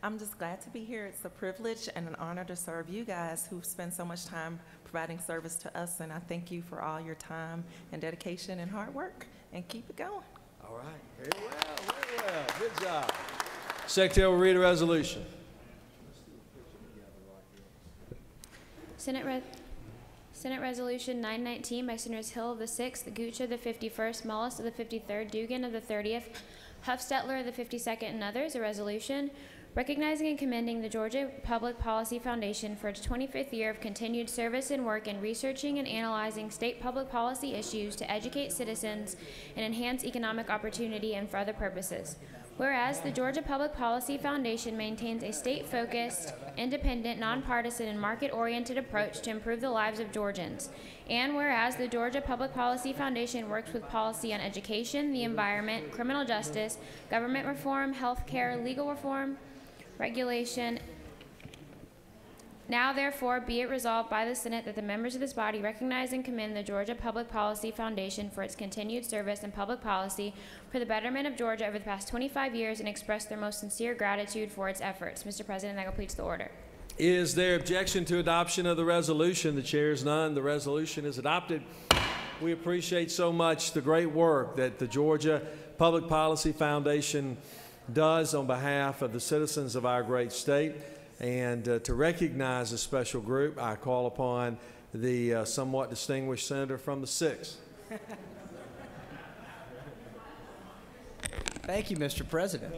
I'm just glad to be here. It's a privilege and an honor to serve you guys who've spent so much time providing service to us, and I thank you for all your time and dedication and hard work, and keep it going. All right, very well, good job. Secretary will read a resolution. Senate Resolution 919 by Senators Hill of the 6th, Gooch of the 51st, Mullis of the 53rd, Dugan of the 30th, Huffstetler of the 52nd, and others, a resolution recognizing and commending the Georgia Public Policy Foundation for its 25th year of continued service and work in researching and analyzing state public policy issues to educate citizens and enhance economic opportunity and for other purposes. Whereas the Georgia Public Policy Foundation maintains a state-focused, independent, nonpartisan, and market-oriented approach to improve the lives of Georgians. And whereas the Georgia Public Policy Foundation works with policy on education, the environment, criminal justice, government reform, health care, legal reform, regulation. Now, therefore, be it resolved by the Senate that the members of this body recognize and commend the Georgia Public Policy Foundation for its continued service and public policy for the betterment of Georgia over the past 25 years and express their most sincere gratitude for its efforts. Mr. President, that completes the order. Is there objection to adoption of the resolution? The chair is none. The resolution is adopted. We appreciate so much the great work that the Georgia Public Policy Foundation does on behalf of the citizens of our great state. And to recognize a special group, I call upon the somewhat distinguished senator from the 6th. Thank you, Mr. President.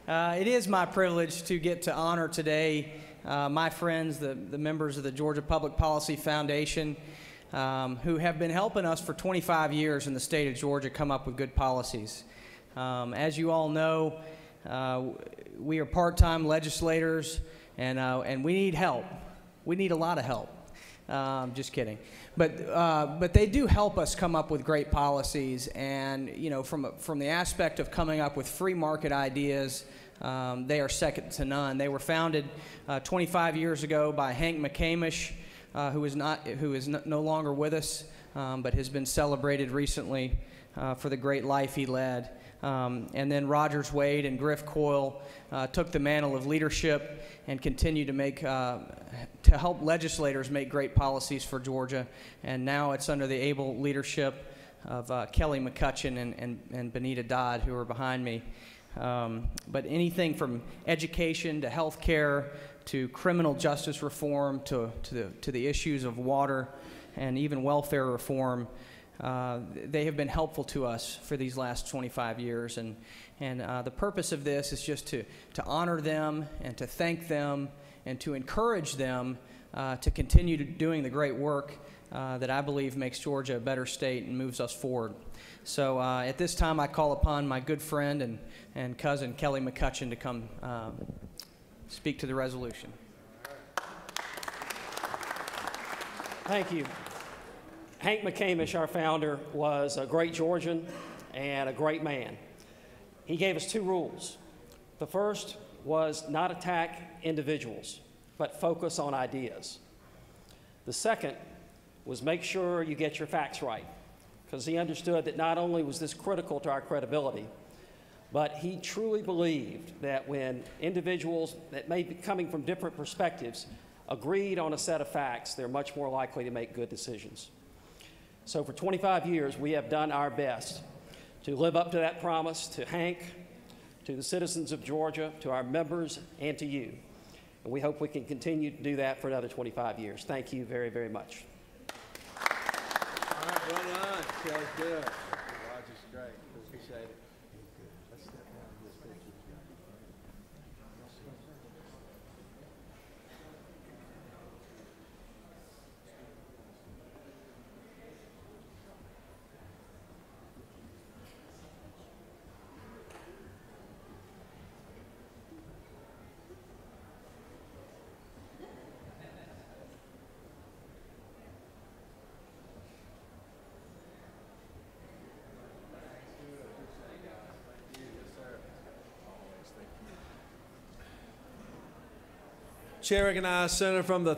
It is my privilege to get to honor today my friends, the members of the Georgia Public Policy Foundation, who have been helping us for 25 years in the state of Georgia come up with good policies. As you all know, we are part-time legislators, and we need help. We need a lot of help. Just kidding. But they do help us come up with great policies, and you know, from the aspect of coming up with free market ideas, they are second to none. They were founded 25 years ago by Hank McCamish, who is no longer with us, but has been celebrated recently for the great life he led. And then Rogers Wade and Griff Coyle took the mantle of leadership and continue to help legislators make great policies for Georgia. And now it's under the able leadership of Kelly McCutcheon and Benita Dodd, who are behind me. But anything from education to health care to criminal justice reform to the issues of water and even welfare reform, they have been helpful to us for these last 25 years. And the purpose of this is just to honor them and to thank them and to encourage them to continue doing the great work that I believe makes Georgia a better state and moves us forward. So at this time, I call upon my good friend and cousin Kelly McCutcheon to come speak to the resolution. Thank you. Hank McCamish, our founder, was a great Georgian and a great man. He gave us two rules. The first was not attack individuals, but focus on ideas. The second was make sure you get your facts right, because he understood that not only was this critical to our credibility, but he truly believed that when individuals that may be coming from different perspectives agreed on a set of facts, they're much more likely to make good decisions. So for 25 years, we have done our best to live up to that promise to Hank, to the citizens of Georgia, to our members, and to you. And we hope we can continue to do that for another 25 years. Thank you very, very much. All right, well done. That was good. Roger's great. Appreciate it. Let's step down this picture. Chair recognizes Senator from the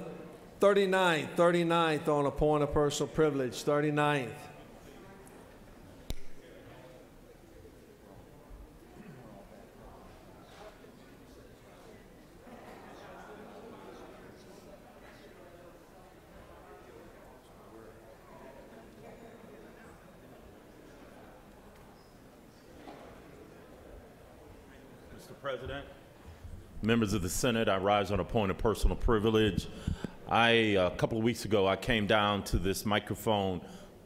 39th on a point of personal privilege, 39th. Mr. President, members of the Senate, I rise on a point of personal privilege. A couple of weeks ago, I came down to this microphone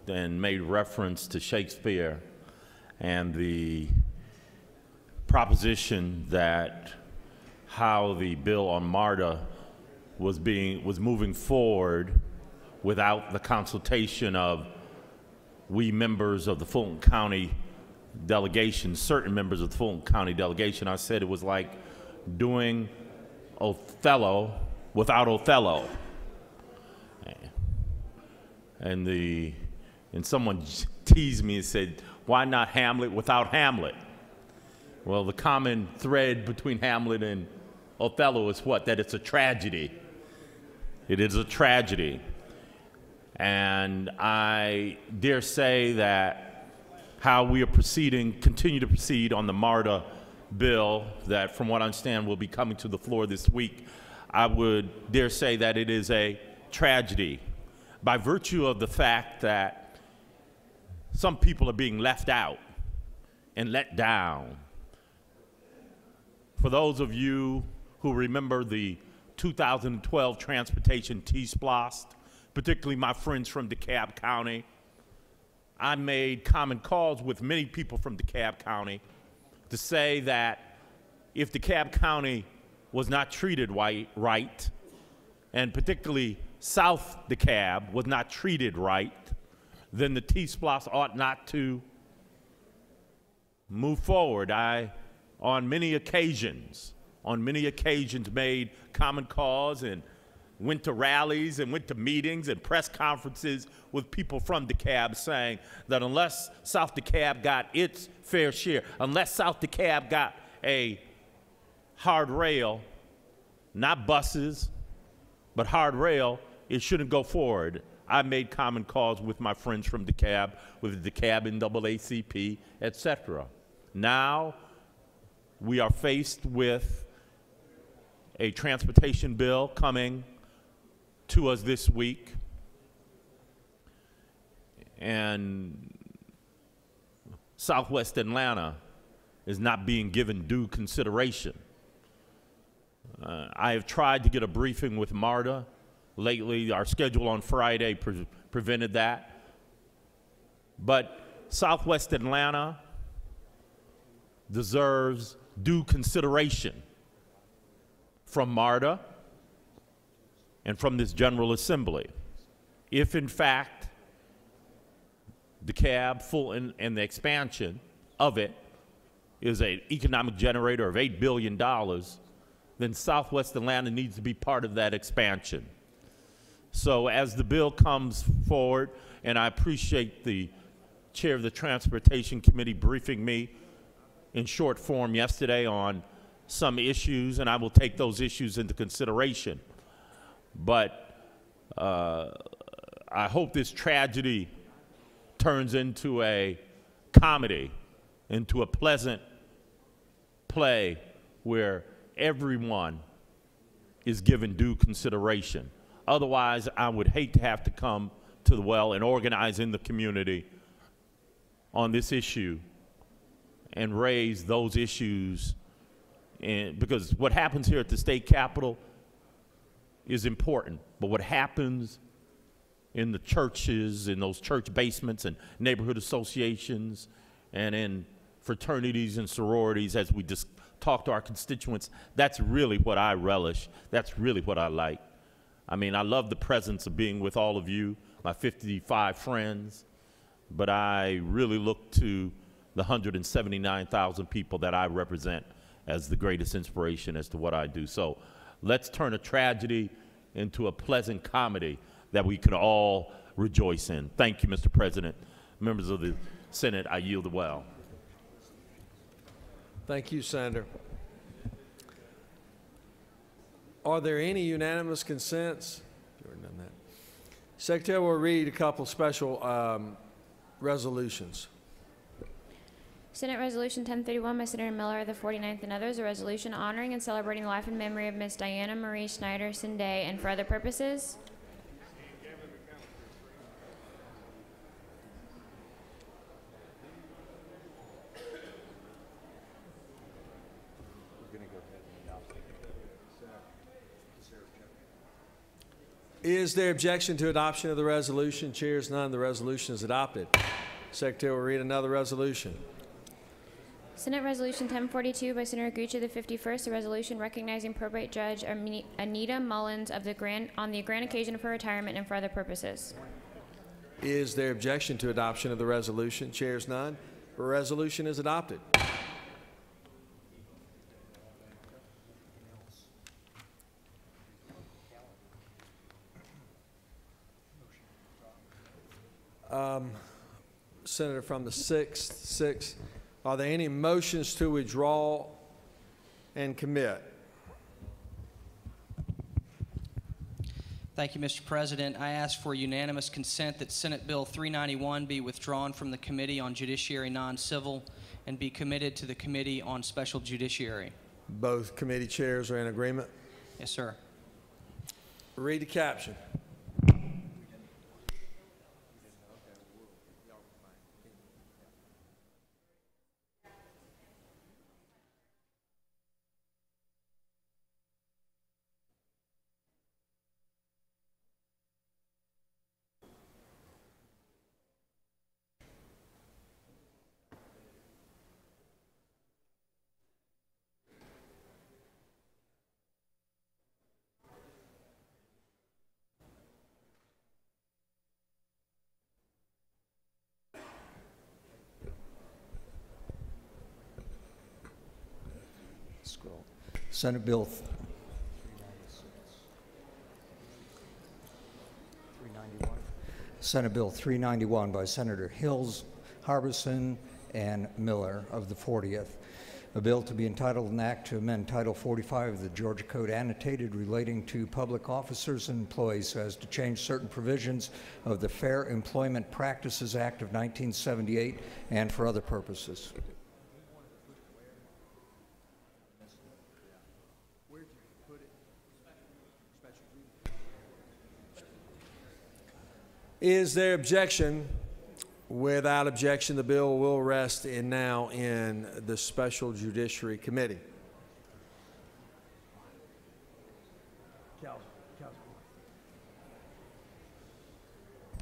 and made reference to Shakespeare and the proposition that how the bill on MARTA was moving forward without the consultation of we members of the Fulton County delegation, certain members of the Fulton County delegation. I said it was like doing Othello without Othello. And someone teased me and said, why not Hamlet without Hamlet? Well, the common thread between Hamlet and Othello is what? That it's a tragedy. It is a tragedy. And I dare say that how we are continue to proceed on the MARTA bill that, from what I understand, will be coming to the floor this week, I would dare say that it is a tragedy by virtue of the fact that some people are being left out and let down. For those of you who remember the 2012 transportation T-Splost, particularly my friends from DeKalb County, I made common calls with many people from DeKalb County to say that if DeKalb County was not treated right, and particularly South DeKalb was not treated right, then the T-Splost ought not to move forward. I, on many occasions, made common calls and went to rallies and went to meetings and press conferences with people from DeKalb saying that unless South DeKalb got its fair share, unless South DeKalb got a hard rail, not buses, but hard rail, it shouldn't go forward. I made common calls with my friends from DeKalb, with the DeKalb NAACP, etc. Now we are faced with a transportation bill coming to us this week, and Southwest Atlanta is not being given due consideration. I have tried to get a briefing with MARTA. Lately, our schedule on Friday prevented that. But Southwest Atlanta deserves due consideration from MARTA and from this General Assembly. If, in fact, DeKalb, Fulton, and the expansion of it is an economic generator of $8 billion, then Southwest Atlanta needs to be part of that expansion. So as the bill comes forward, and I appreciate the chair of the Transportation Committee briefing me in short form yesterday on some issues, and I will take those issues into consideration. But I hope this tragedy turns into a comedy, into a pleasant play where everyone is given due consideration. Otherwise, I would hate to have to come to the well and organize in the community on this issue and raise those issues. And because what happens here at the state capitol is important, but what happens in the churches, in those church basements and neighborhood associations and in fraternities and sororities as we just talk to our constituents, that's really what I relish. That's really what I like. I mean, I love the presence of being with all of you, my 55 friends, but I really look to the 179,000 people that I represent as the greatest inspiration as to what I do. So let's turn a tragedy into a pleasant comedy that we can all rejoice in. Thank you, Mr. President. Members of the Senate, I yield the well. Thank you, Senator. Are there any unanimous consents? You already done that. Secretary will read a couple special resolutions. Senate Resolution 1031 by Senator Miller of the 49th and others, a resolution honoring and celebrating the life and memory of Miss Diana Marie Schneider Sinde and for other purposes. Is there objection to adoption of the resolution? Chair is none. The resolution is adopted. Secretary will read another resolution. Senate Resolution 1042 by Senator Gooch of the 51st, a resolution recognizing probate judge Anita Mullins of the on the grand occasion of her retirement and for other purposes. Is there objection to adoption of the resolution? Chair is none. The resolution is adopted. Senator from the 6th, are there any motions to withdraw and commit? Thank you, Mr. President. I ask for unanimous consent that Senate Bill 391 be withdrawn from the Committee on Judiciary Non-Civil and be committed to the Committee on Special Judiciary. Both committee chairs are in agreement? Yes, sir. Read the caption. Senate Bill 391 by Senator Hills, Harbison, and Miller of the 40th. A bill to be entitled an act to amend Title 45 of the Georgia Code annotated relating to public officers and employees so as to change certain provisions of the Fair Employment Practices Act of 1978 and for other purposes. Is there objection? Without objection, the bill will rest now in the Special Judiciary Committee.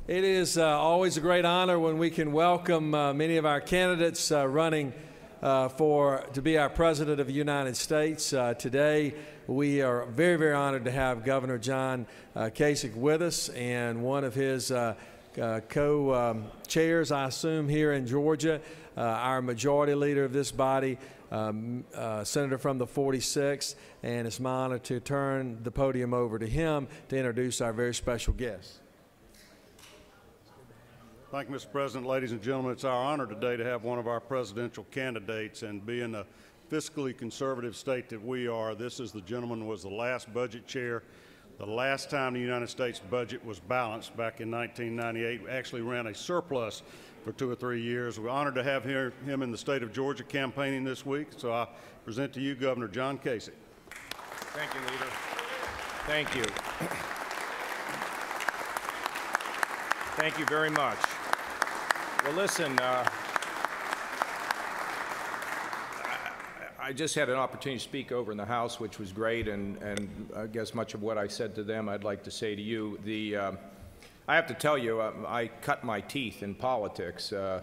It is always a great honor when we can welcome many of our candidates running to be our President of the United States. Today, we are very, very honored to have Governor John Kasich with us, and one of his co-chairs, I assume, here in Georgia, our majority leader of this body, Senator from the 46th, and it's my honor to turn the podium over to him to introduce our very special guest. Thank you, Mr. President. Ladies and gentlemen, it's our honor today to have one of our presidential candidates, and being the fiscally conservative state that we are, this is the gentleman who was the last budget chair. The last time the United States budget was balanced back in 1998, we actually ran a surplus for 2 or 3 years. We're honored to have him in the state of Georgia campaigning this week, so I present to you Governor John Kasich. Thank you, Leader. Thank you. Thank you very much. Well, listen, I just had an opportunity to speak over in the House, which was great, and I guess much of what I said to them I'd like to say to you. I have to tell you, I cut my teeth in politics. I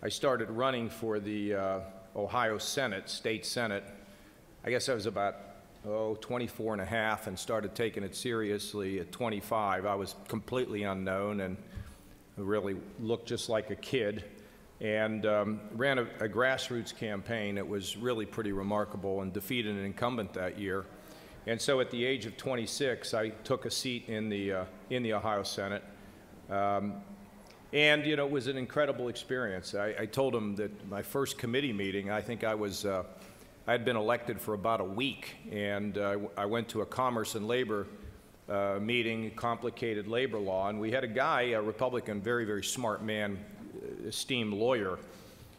started running for the Ohio Senate, State Senate. I guess I was about 24 and a half, and started taking it seriously at 25. I was completely unknown and really looked just like a kid, and ran a grassroots campaign. It was really pretty remarkable, and defeated an incumbent that year. And so at the age of 26, I took a seat in the Ohio Senate. And, you know, it was an incredible experience. I told them that my first committee meeting, I think I had been elected for about a week, and I went to a Commerce and Labor meeting, complicated labor law, and we had a guy, a Republican, very, very smart man, esteemed lawyer,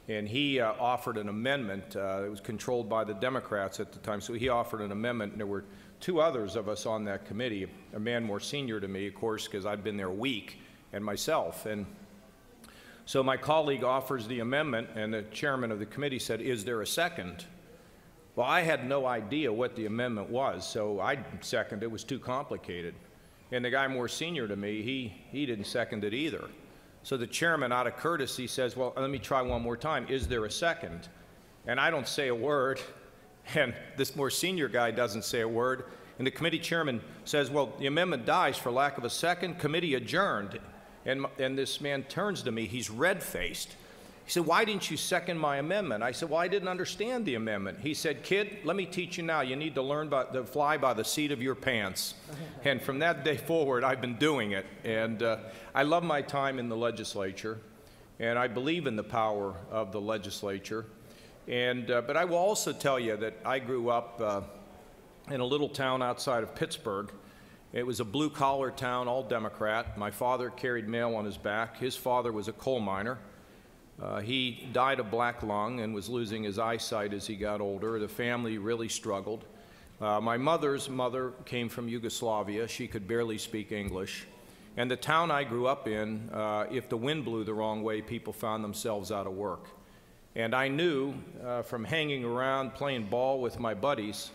and he offered an amendment. It was controlled by the Democrats at the time, so he offered an amendment, and there were two others of us on that committee, a man more senior to me, of course, because I'd been there a week, and myself. And so my colleague offers the amendment, and the chairman of the committee said, "Is there a second?" Well, I had no idea what the amendment was, so I seconded. It was too complicated. And the guy more senior to me, he didn't second it either. So the chairman, out of courtesy, says, "Well, let me try one more time. Is there a second?" And I don't say a word, and this more senior guy doesn't say a word. And the committee chairman says, "Well, the amendment dies for lack of a second. Committee adjourned." And this man turns to me. He's red-faced. He said, "Why didn't you second my amendment?" I said, "Well, I didn't understand the amendment." He said, "Kid, let me teach you now. You need to learn to fly by the seat of your pants." And from that day forward, I've been doing it. And I love my time in the legislature, and I believe in the power of the legislature. And but I will also tell you that I grew up in a little town outside of Pittsburgh. It was a blue-collar town, all Democrat. My father carried mail on his back. His father was a coal miner. He died of black lung and was losing his eyesight as he got older. The family really struggled. My mother's mother came from Yugoslavia. She could barely speak English. And the town I grew up in, if the wind blew the wrong way, people found themselves out of work. And I knew from hanging around playing ball with my buddies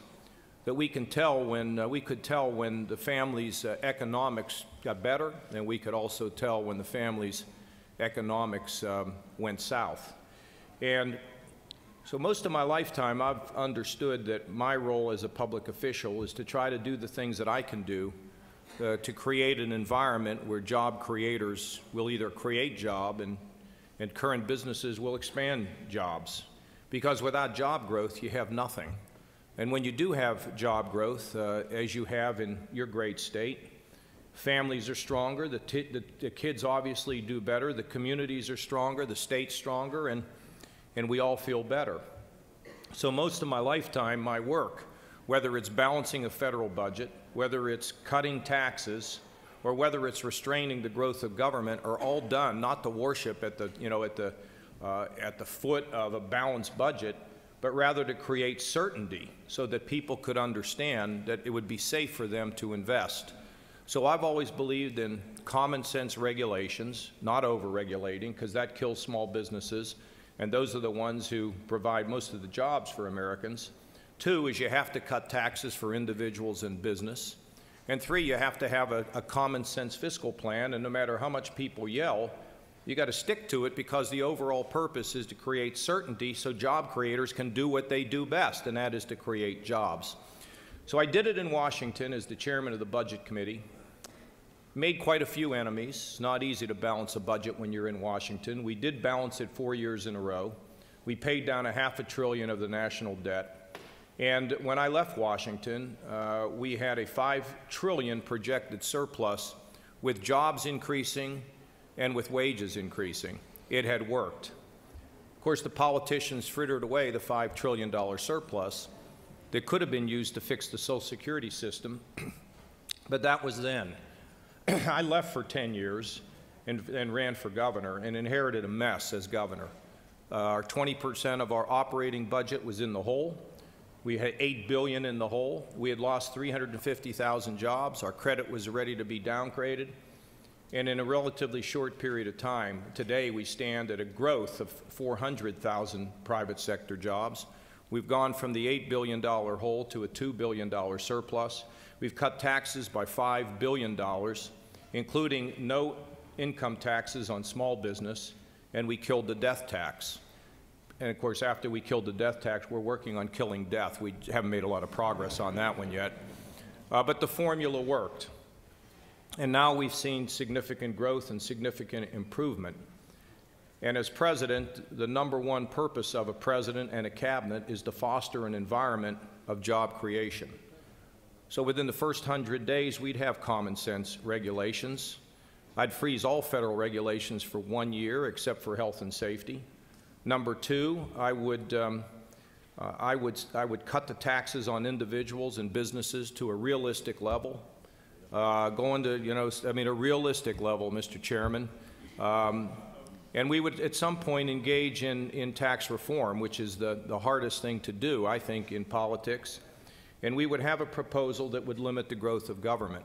that we could tell when the family's economics got better, and we could also tell when the family's economics went south. And so most of my lifetime, I've understood that my role as a public official is to try to do the things that I can do to create an environment where job creators will either create job and current businesses will expand jobs. Because without job growth, you have nothing. And when you do have job growth, as you have in your great state, families are stronger, the kids obviously do better, the communities are stronger, the state's stronger, and we all feel better. So most of my lifetime, my work, whether it's balancing a federal budget, whether it's cutting taxes, or whether it's restraining the growth of government, are all done not to worship at the foot of a balanced budget, but rather to create certainty so that people could understand that it would be safe for them to invest. So I've always believed in common sense regulations, not over-regulating, because that kills small businesses, and those are the ones who provide most of the jobs for Americans. 2 is you have to cut taxes for individuals and business. And 3, you have to have a common sense fiscal plan, and no matter how much people yell, you got to stick to it, because the overall purpose is to create certainty so job creators can do what they do best, and that is to create jobs. So I did it in Washington as the chairman of the Budget Committee. Made quite a few enemies. It's not easy to balance a budget when you're in Washington. We did balance it 4 years in a row. We paid down $500 billion of the national debt. And when I left Washington, we had a $5 trillion projected surplus with jobs increasing and with wages increasing. It had worked. Of course, the politicians frittered away the $5 trillion surplus that could have been used to fix the Social Security system, but that was then. I left for 10 years and ran for governor and inherited a mess as governor. Our 20% of our operating budget was in the hole. We had $8 billion in the hole. We had lost 350,000 jobs. Our credit was ready to be downgraded. And in a relatively short period of time, today we stand at a growth of 400,000 private sector jobs. We've gone from the $8 billion hole to a $2 billion surplus. We've cut taxes by $5 billion, including no income taxes on small business, and we killed the death tax. And of course, after we killed the death tax, we're working on killing death. We haven't made a lot of progress on that one yet. But the formula worked. And now we've seen significant growth and significant improvement. And as president, the #1 purpose of a president and a cabinet is to foster an environment of job creation. So within the first 100 days, we'd have common sense regulations. I'd freeze all federal regulations for 1 year, except for health and safety. #2, I would cut the taxes on individuals and businesses to a realistic level. Going to, a realistic level, Mr. Chairman. And we would, at some point, engage in tax reform, which is the hardest thing to do, I think, in politics. And we would have a proposal that would limit the growth of government.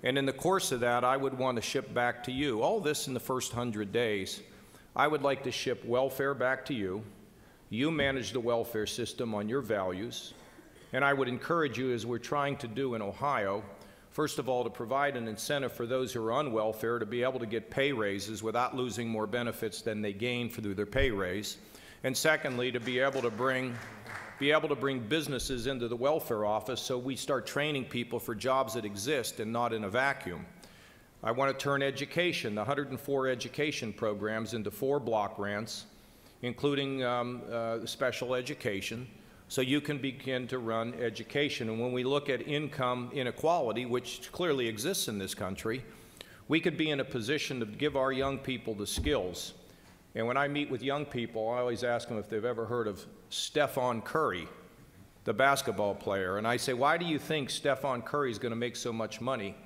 And in the course of that, I would want to ship back to you, all this in the first 100 days, I would like to ship welfare back to you. You manage the welfare system on your values. And I would encourage you, as we're trying to do in Ohio, first of all, to provide an incentive for those who are on welfare to be able to get pay raises without losing more benefits than they gain through their pay raise. And secondly, to be able to bring businesses into the welfare office so we start training people for jobs that exist and not in a vacuum. I want to turn education, the 104 education programs, into 4 block grants, including special education, so you can begin to run education. And when we look at income inequality, which clearly exists in this country, we could be in a position to give our young people the skills. And when I meet with young people, I always ask them if they've ever heard of Stephen Curry, the basketball player. And I say, why do you think Stephen Curry is going to make so much money?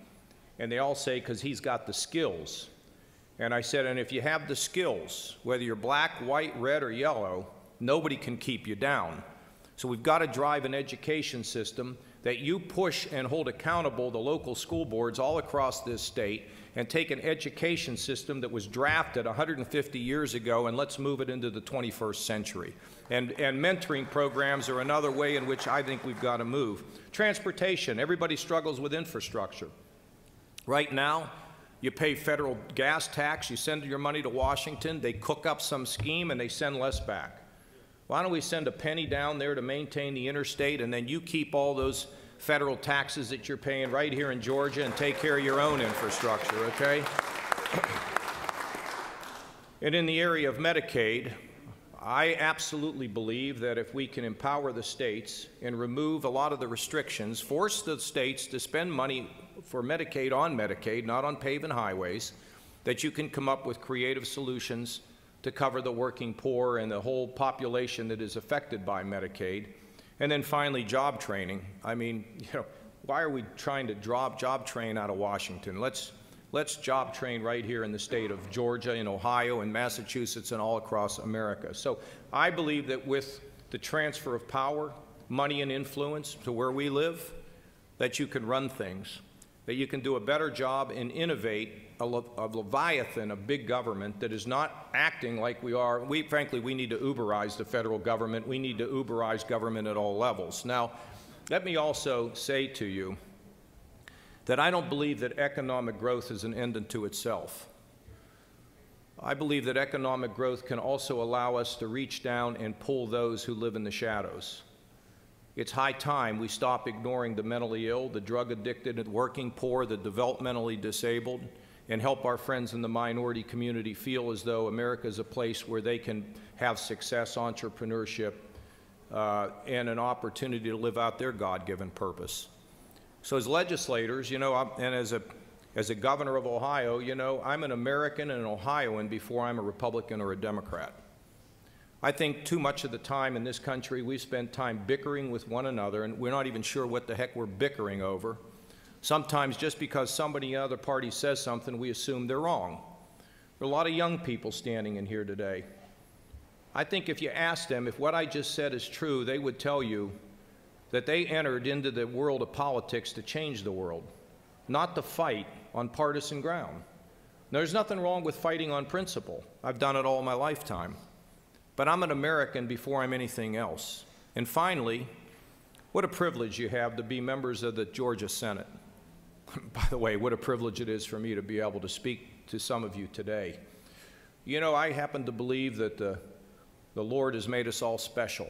And they all say, because he's got the skills. And I said, and if you have the skills, whether you're black, white, red, or yellow, nobody can keep you down. So we've got to drive an education system that you push and hold accountable the local school boards all across this state, and take an education system that was drafted 150 years ago, and let's move it into the 21st century. And mentoring programs are another way in which I think we've got to move. Transportation, everybody struggles with infrastructure. Right now, you pay federal gas tax, you send your money to Washington, they cook up some scheme and they send less back. Why don't we send a penny down there to maintain the interstate, and then you keep all those federal taxes that you're paying right here in Georgia and take care of your own infrastructure, okay? And in the area of Medicaid, I absolutely believe that if we can empower the states and remove a lot of the restrictions, force the states to spend money for Medicaid on Medicaid, not on paving highways, that you can come up with creative solutions to cover the working poor and the whole population that is affected by Medicaid. And then finally, job training. I mean, why are we trying to job train out of Washington? Let's job train right here in the state of Georgia, in Ohio, in Massachusetts, and all across America. So I believe that with the transfer of power, money, and influence to where we live, that you can run things, that you can do a better job and innovate a leviathan of big government that is not acting like we are. Frankly, we need to Uberize the federal government. We need to Uberize government at all levels. Now, let me also say to you that I don't believe that economic growth is an end unto itself. I believe that economic growth can also allow us to reach down and pull those who live in the shadows. It's high time we stop ignoring the mentally ill, the drug addicted, the working poor, the developmentally disabled, and help our friends in the minority community feel as though America is a place where they can have success, entrepreneurship, and an opportunity to live out their God-given purpose. So as legislators, and as a governor of Ohio, I'm an American and an Ohioan before I'm a Republican or a Democrat. I think too much of the time in this country we've spent time bickering with one another, and we're not even sure what the heck we're bickering over. Sometimes just because somebody in the other party says something, we assume they're wrong. There are a lot of young people standing in here today. I think if you ask them if what I just said is true, they would tell you that they entered into the world of politics to change the world, not to fight on partisan ground. Now, there's nothing wrong with fighting on principle. I've done it all my lifetime. But I'm an American before I'm anything else. And finally, what a privilege you have to be members of the Georgia Senate. By the way, what a privilege it is for me to be able to speak to some of you today. You know, I happen to believe that the Lord has made us all special,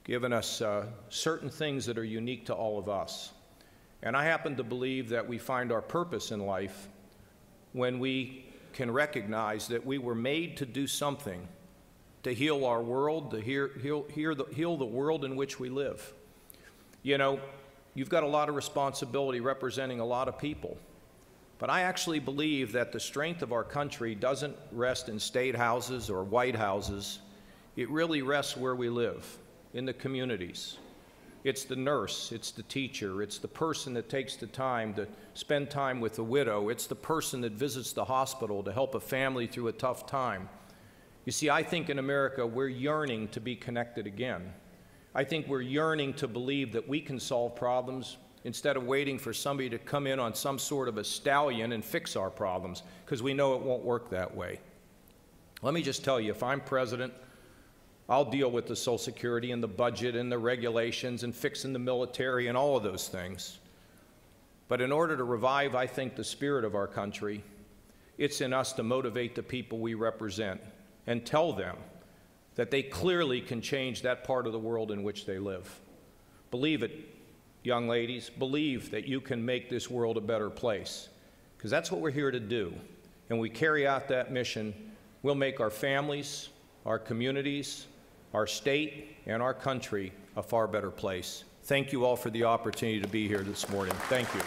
given us certain things that are unique to all of us. And I happen to believe that we find our purpose in life when we can recognize that we were made to do something to heal our world, to heal the world in which we live. You know, you've got a lot of responsibility representing a lot of people. But I actually believe that the strength of our country doesn't rest in state houses or White Houses. It really rests where we live, in the communities. It's the nurse, it's the teacher, it's the person that takes the time to spend time with the widow, it's the person that visits the hospital to help a family through a tough time. You see, I think in America we're yearning to be connected again. I think we're yearning to believe that we can solve problems instead of waiting for somebody to come in on some sort of a stallion and fix our problems, because we know it won't work that way. Let me just tell you, if I'm president, I'll deal with the Social Security and the budget and the regulations and fixing the military and all of those things. But in order to revive, I think, the spirit of our country, it's in us to motivate the people we represent and tell them that they clearly can change that part of the world in which they live. Believe it, young ladies. Believe that you can make this world a better place, because that's what we're here to do. And we carry out that mission, we'll make our families, our communities, our state, and our country a far better place. Thank you all for the opportunity to be here this morning. Thank you.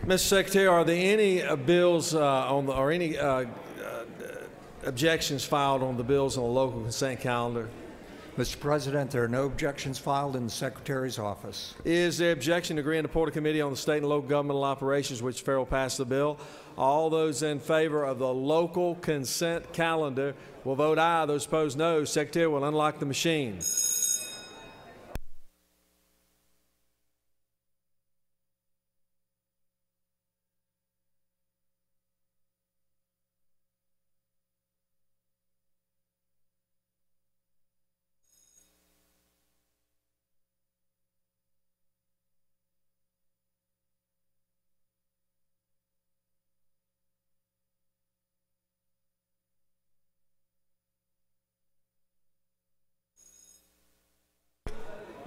Mr. Secretary, are there any bills or any objections filed on the bills on the local consent calendar? Mr. President, there are no objections filed in the Secretary's office. Is there objection to agreeing to Porter Committee on the State and Local Governmental Operations, which Farrell passed the bill? All those in favor of the local consent calendar will vote aye. Those opposed, no. Secretary will unlock the machine.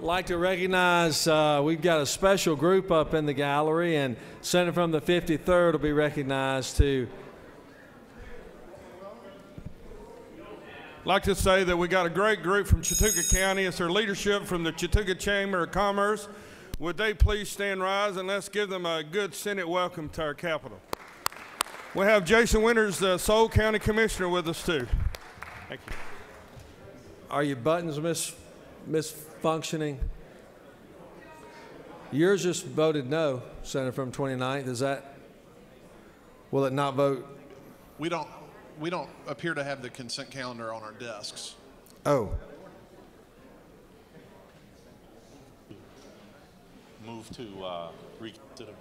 like to recognize, we've got a special group up in the gallery, and Senator from the 53rd will be recognized too. I'd like to say that we got a great group from Chattooga County. It's our leadership from the Chattooga Chamber of Commerce. Would they please stand rise, and let's give them a good Senate welcome to our Capitol. We have Jason Winters, the Soule County Commissioner, with us too. Thank you. Are your buttons misfunctioning? Yours just voted no, Senator from 29th. Is that? Will it not vote? We don't appear to have the consent calendar on our desks. Oh. Move to reconsider.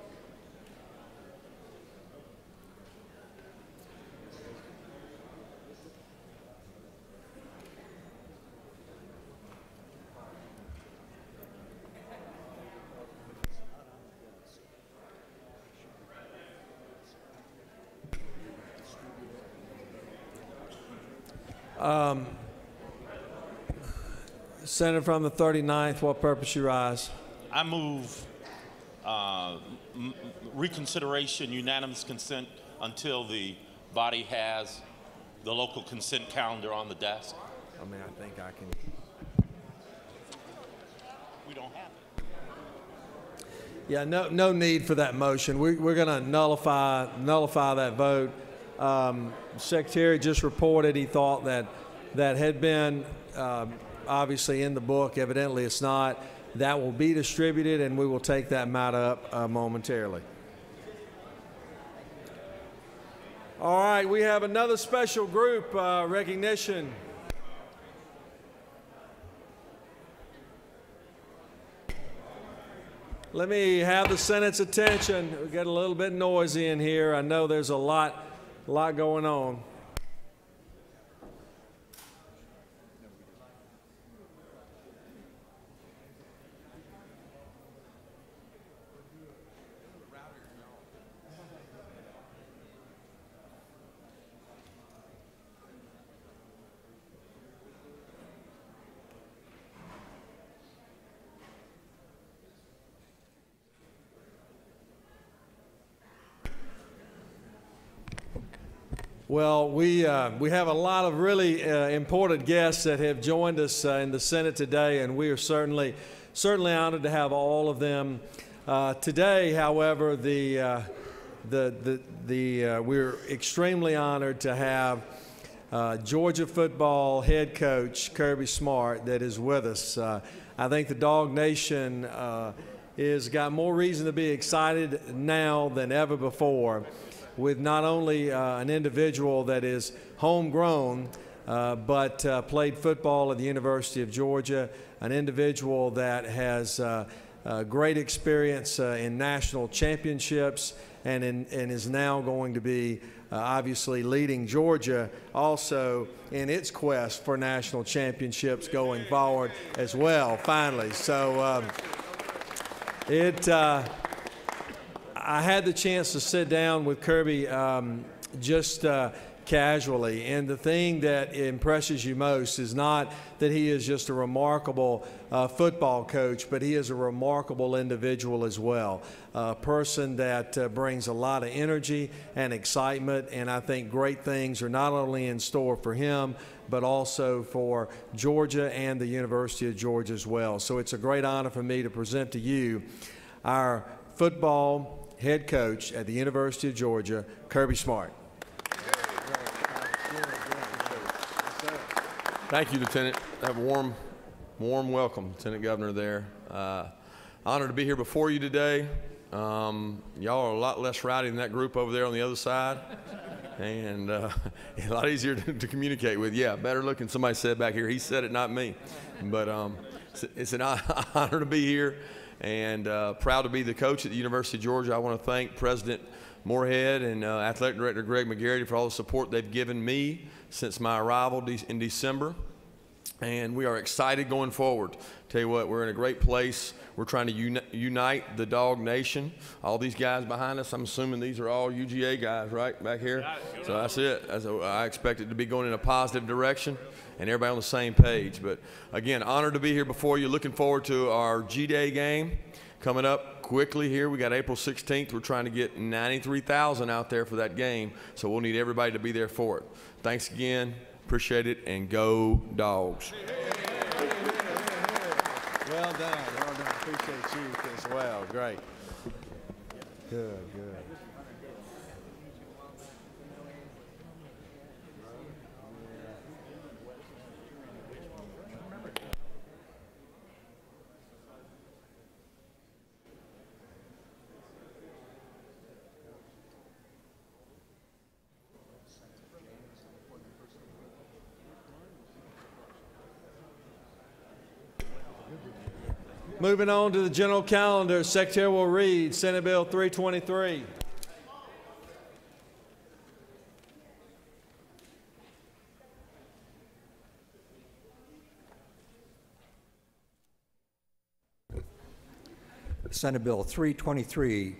Senator from the 39th, what purpose you rise? I move reconsideration, unanimous consent until the body has the local consent calendar on the desk. I mean, I think I can. We don't have it. Yeah, no need for that motion. We're going to nullify that vote. Secretary just reported he thought that had been obviously in the book. Evidently, it's not. That will be distributed, and we will take that matter up momentarily. All right, we have another special group recognition. Let me have the Senate's attention. We get a little bit noisy in here. I know there's a lot going on. Well, we have a lot of really important guests that have joined us in the Senate today, and we are certainly honored to have all of them. Today, however, we're extremely honored to have Georgia football head coach Kirby Smart that is with us. I think the Dog Nation has got more reason to be excited now than ever before, with not only an individual that is homegrown, but played football at the University of Georgia, an individual that has great experience in national championships and is now going to be obviously leading Georgia also in its quest for national championships going forward as well, finally. So I had the chance to sit down with Kirby just casually, and the thing that impresses you most is not that he is just a remarkable football coach, but he is a remarkable individual as well, a person that brings a lot of energy and excitement, and I think great things are not only in store for him, but also for Georgia and the University of Georgia as well. So it's a great honor for me to present to you our football head coach at the University of Georgia, Kirby Smart. Thank you, Lieutenant. Have a warm welcome, Lieutenant Governor there. Honored to be here before you today. Y'all are a lot less rowdy than that group over there on the other side, and a lot easier to communicate with. Yeah, better looking, somebody said back here. He said it, not me. But it's an honor to be here. And proud to be the coach at the University of Georgia. I want to thank President Moorhead and Athletic Director Greg McGarity for all the support they've given me since my arrival in December. and we are excited going forward. Tell you what, we're in a great place. We're trying to unite the dog nation. All these guys behind us, I'm assuming these are all UGA guys, right, back here? So that's it. I expect it to be going in a positive direction and everybody on the same page. But again, honored to be here before you. Looking forward to our G-Day game coming up quickly here. We got April 16th. We're trying to get 93,000 out there for that game, so we'll need everybody to be there for it. Thanks again. Appreciate it, and go Dogs. Well done. Well done. Appreciate you as well. Great. Good, good. Moving on to the general calendar, Secretary will read Senate Bill 323. Senate Bill 323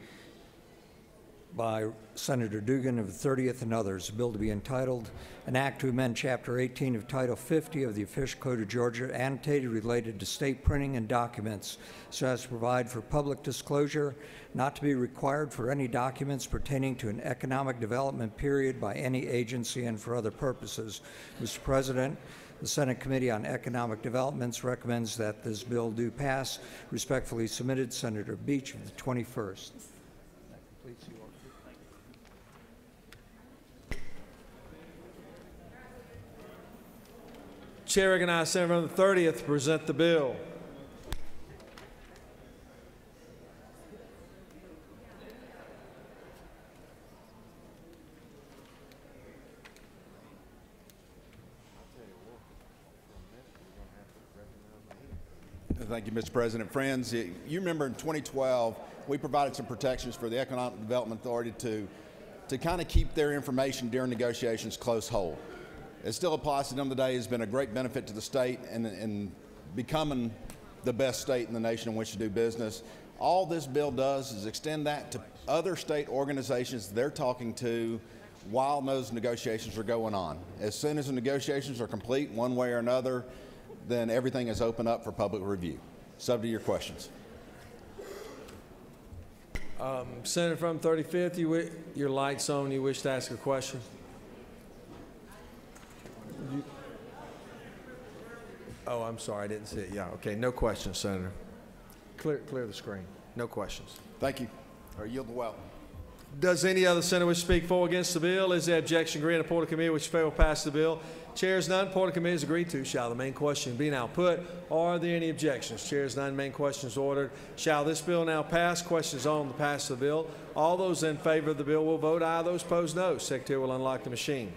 by Senator Dugan of the 30th and others, a bill to be entitled, an act to amend Chapter 18 of Title 50 of the Official Code of Georgia, annotated related to state printing and documents, so as to provide for public disclosure, not to be required for any documents pertaining to an economic development period by any agency and for other purposes. Mr. President, the Senate Committee on Economic Developments recommends that this bill do pass. Respectfully submitted, Senator Beach of the 21st. Chair recognizes Senator from the 30th to present the bill. Thank you, Mr. President. Friends, you remember in 2012, we provided some protections for the Economic Development Authority to kind of keep their information during negotiations close hold. It still applies to them today. It's been a great benefit to the state and becoming the best state in the nation in which to do business. All this bill does is extend that to other state organizations they're talking to while those negotiations are going on. As soon as the negotiations are complete, one way or another, then everything is open up for public review. Subject to your questions. Senator from 35th, your light's on. You wish to ask a question? Oh, I'm sorry, I didn't see it. Yeah, okay, no questions, Senator. Clear the screen. No questions. Thank you. Or yield the well. Does any other senator wish to speak for or against the bill? Is there objection? Agreed. A point of committee which fail pass the bill. Chairs none. Point of committee is agreed to. Shall the main question be now put? Are there any objections? Chairs none. Main question is ordered. Shall this bill now pass? Questions on the pass of the bill. All those in favor of the bill will vote aye. Those opposed, no. Secretary will unlock the machine.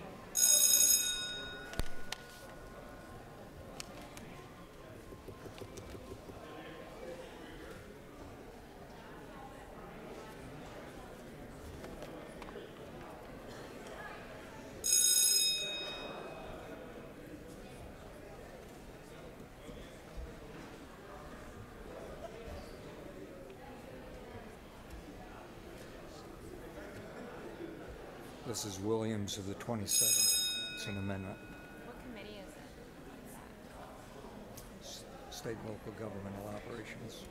This is Williams of the 27th. It's an amendment. What committee is it? State and local governmental operations.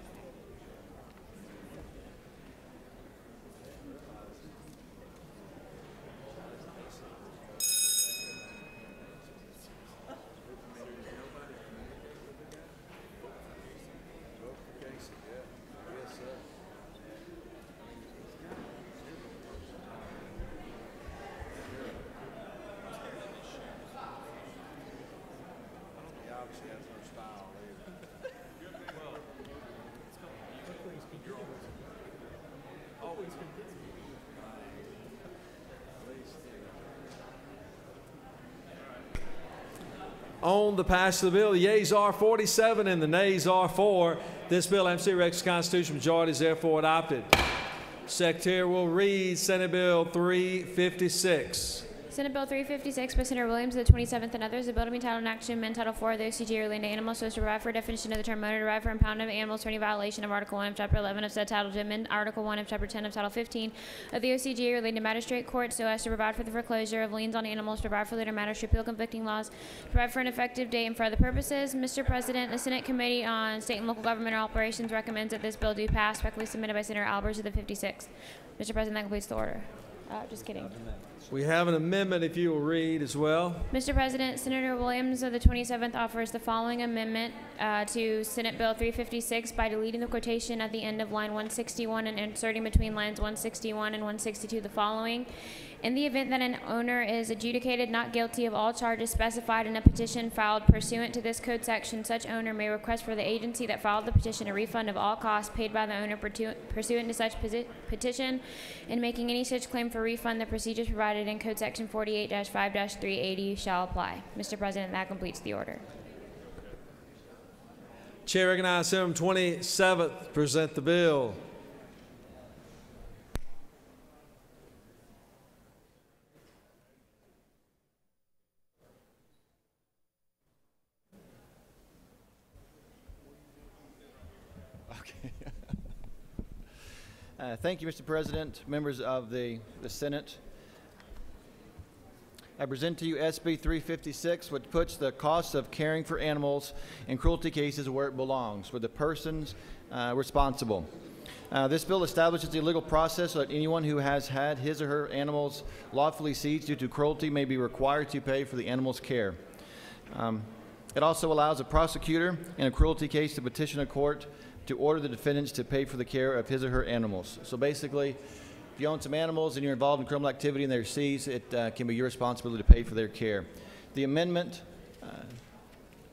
On the pass of the bill, the yeas are 47 and the nays are 4. This bill, MC Rex Constitution majority, is therefore adopted. Secretary will read Senate Bill 356. Senate Bill 356 by Senator Williams of the 27th and others, a bill to be entitled an action amend Title 4 of the OCG relating to animals so as to provide for a definition of the term owner, derived from impoundment of animals for any violation of Article 1 of Chapter 11 of said title, to amend Article 1 of Chapter 10 of Title 15 of the OCG relating to magistrate court so as to provide for the foreclosure of liens on animals, provide for later matters to appeal convicting laws, provide for an effective date and for other purposes. Mr. President, the Senate Committee on State and Local Government Operations recommends that this bill do pass, respectfully submitted by Senator Albers of the 56th. Mr. President, that completes the order. Just kidding. We have an amendment, if you will read as well. Mr. President, Senator Williams of the 27th offers the following amendment to Senate Bill 356 by deleting the quotation at the end of line 161 and inserting between lines 161 and 162 the following. In the event that an owner is adjudicated not guilty of all charges specified in a petition filed pursuant to this code section, such owner may request for the agency that filed the petition a refund of all costs paid by the owner pursuant to such petition. In making any such claim for refund, the procedures provided in code section 48-5-380 shall apply. Mr. President, that completes the order. Chair recognizes Senator 27th to present the bill. Thank you, Mr. President, members of the Senate. I present to you SB 356, which puts the cost of caring for animals in cruelty cases where it belongs, with the persons responsible. This bill establishes the legal process so that anyone who has had his or her animals lawfully seized due to cruelty may be required to pay for the animal's care. It also allows a prosecutor in a cruelty case to petition a court to order the defendants to pay for the care of his or her animals. So basically, if you own some animals and you're involved in criminal activity and they're seized, it can be your responsibility to pay for their care. The amendment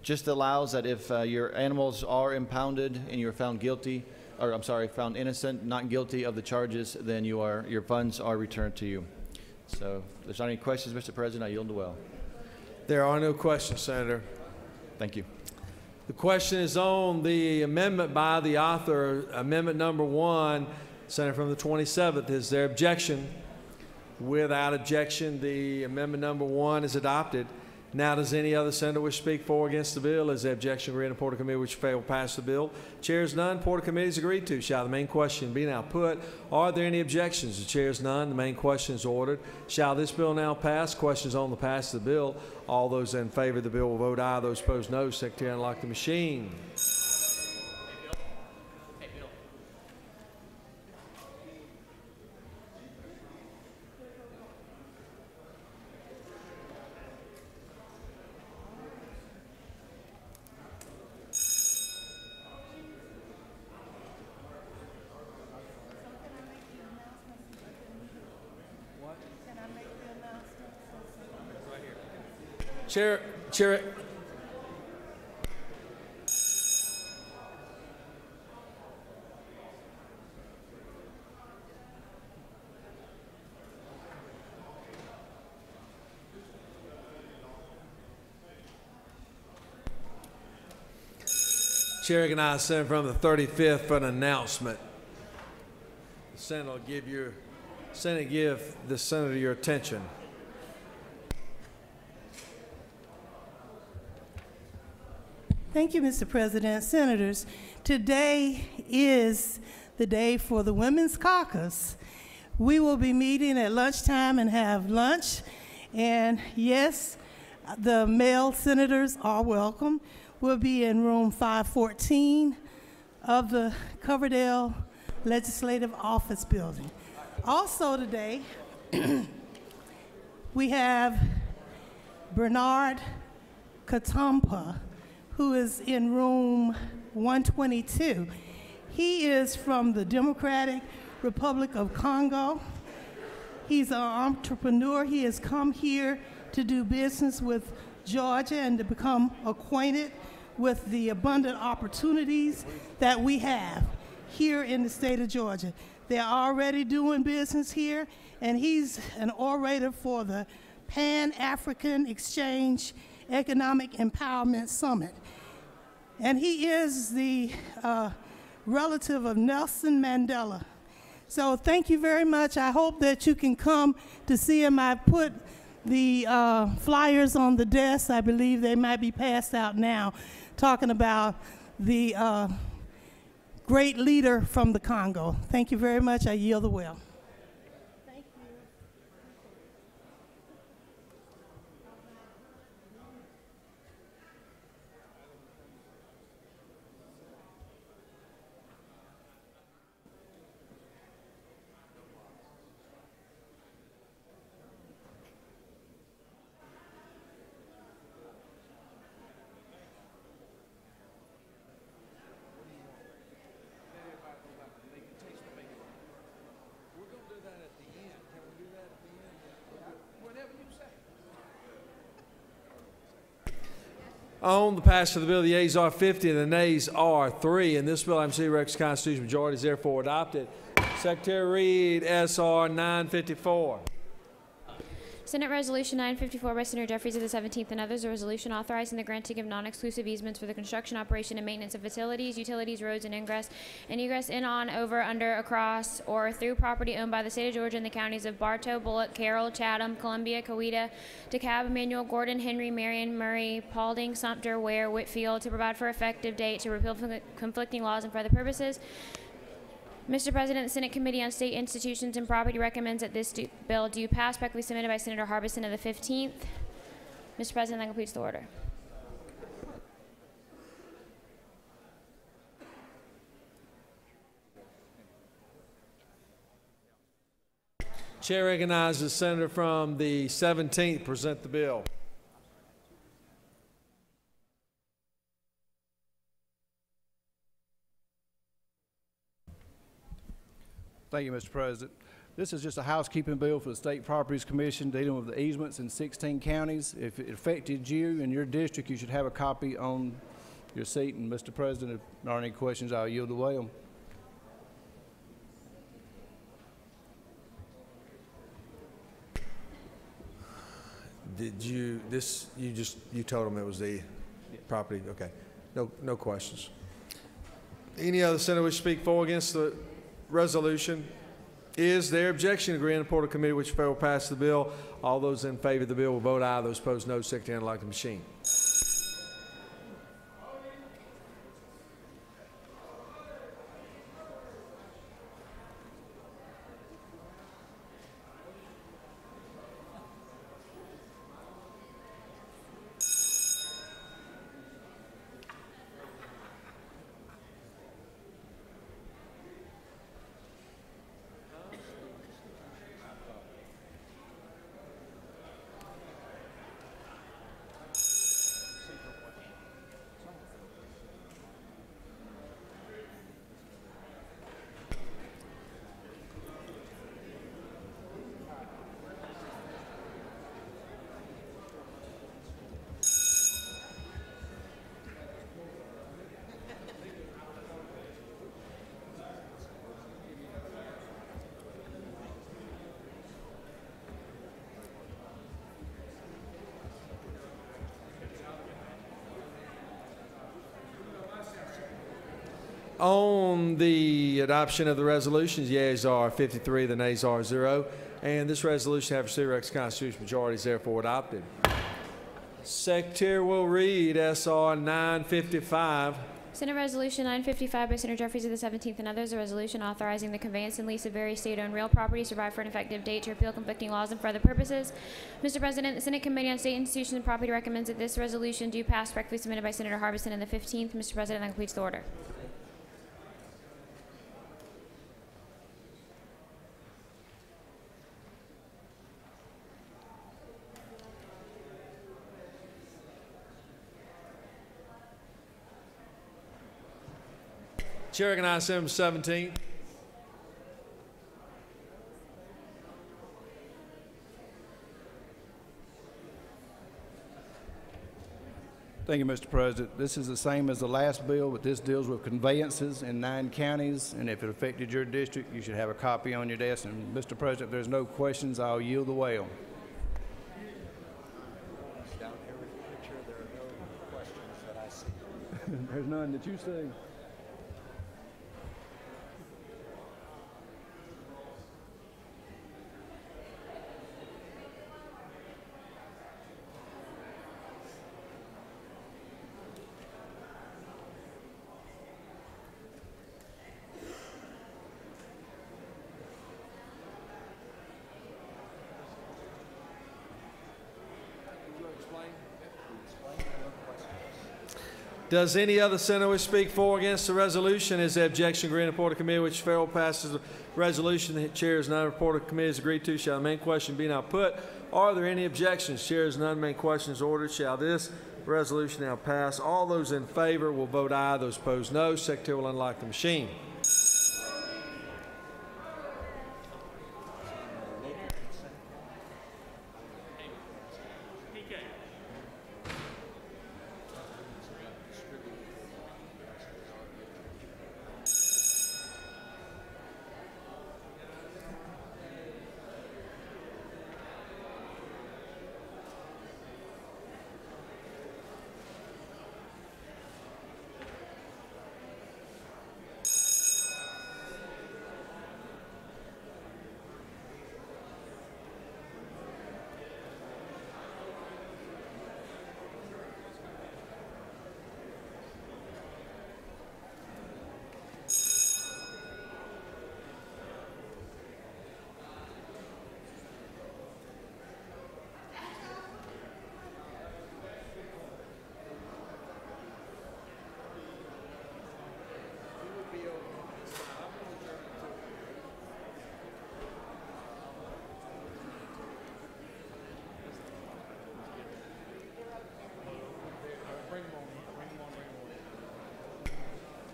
just allows that if your animals are impounded and you're found guilty, or I'm sorry, found innocent, not guilty of the charges, then your funds are returned to you. So if there's not any questions, Mr. President, I yield the well. There are no questions, Senator. Thank you. The question is on the amendment by the author, amendment number 1, Senator from the 27th. Is there objection? Without objection, the amendment number 1 is adopted. Now, does any other senator wish to speak for or against the bill? Is there objection read in Port of Committee which fail pass the bill? Chairs none. Port of Committee is agreed to. Shall the main question be now put? Are there any objections? The chairs none. The main question is ordered. Shall this bill now pass? Questions on the pass of the bill. All those in favor of the bill will vote aye. Those opposed, no. Secretary, unlock the machine. Chair. Chair recognizes Senator from the 35th for an announcement. The Senate will give the Senator your attention. Thank you, Mr. President. Senators, today is the day for the Women's Caucus. We will be meeting at lunchtime and have lunch. And yes, the male senators are welcome. We'll be in room 514 of the Coverdale Legislative Office Building. Also today, we have Bernard Katampa, who is in room 122. He is from the Democratic Republic of Congo. He's an entrepreneur. He has come here to do business with Georgia and to become acquainted with the abundant opportunities that we have here in the state of Georgia. They're already doing business here, and he's an orator for the Pan-African Exchange Economic Empowerment Summit. And he is the relative of Nelson Mandela. So thank you very much. I hope that you can come to see him. I put the flyers on the desk. I believe they might be passed out now, talking about the great leader from the Congo. Thank you very much. I yield the will. On the passage of the bill, the yeas are 50 and the nays are 3. And this bill, MC Rex Constitutional majority, is therefore adopted. Secretary Reed, SR 954. Senate Resolution 954 by Senator Jeffries of the 17th and others, a resolution authorizing the granting of non-exclusive easements for the construction, operation, and maintenance of facilities, utilities, roads, and egress in, on, over, under, across, or through property owned by the state of Georgia and the counties of Bartow, Bullock, Carroll, Chatham, Columbia, Coweta, DeKalb, Emmanuel, Gordon, Henry, Marion, Murray, Paulding, Sumter, Ware, Whitfield, to provide for effective date, to repeal conflicting laws and for other purposes. Mr. President, the Senate Committee on State Institutions and Property recommends that this bill do pass, respectfully submitted by Senator Harbison of the 15th. Mr. President, that completes the order. Chair recognizes the senator from the 17th. Present the bill. Thank you, Mr. President. This is just a housekeeping bill for the State Properties Commission dealing with the easements in 16 counties. If it affected you and your district, you should have a copy on your seat. And Mr. President, if there aren't any questions, I'll yield the way. Did you, you told them it was the property, okay. No questions. Any other senator wish to speak for or against the resolution? Is there objection to agree in the report of committee which will pass the bill? All those in favor of the bill will vote aye. Those opposed, no. Secretary, unlock the machine. On the adoption of the resolutions, yeas are 53, the nays are 0. And this resolution, having received Rex Constitutional majority, is therefore adopted. Secretary will read SR 955. Senate Resolution 955 by Senator Jeffries of the 17th and others, a resolution authorizing the conveyance and lease of various state-owned real properties to provide for an effective date to repeal conflicting laws and for other purposes. Mr. President, the Senate Committee on State Institutions and Property recommends that this resolution do pass, respectfully submitted by Senator Harbison in the 15th. Mr. President, that completes the order. Chair recognizes item 17. Thank you, Mr. President. This is the same as the last bill, but this deals with conveyances in 9 counties, and if it affected your district, you should have a copy on your desk. And Mr. President, if there's no questions, I'll yield the way. Down here with the picture, there are no questions that I see. There's none that you see. Does any other senator wish to speak for or against the resolution? Is there objection? Agreed. Report of committee which fail passes the resolution. The chair is none. Report of committee is agreed to. Shall the main question be now put? Are there any objections? Chair is none. Main question is ordered. Shall this resolution now pass? All those in favor will vote aye. Those opposed, no. Secretary will unlock the machine.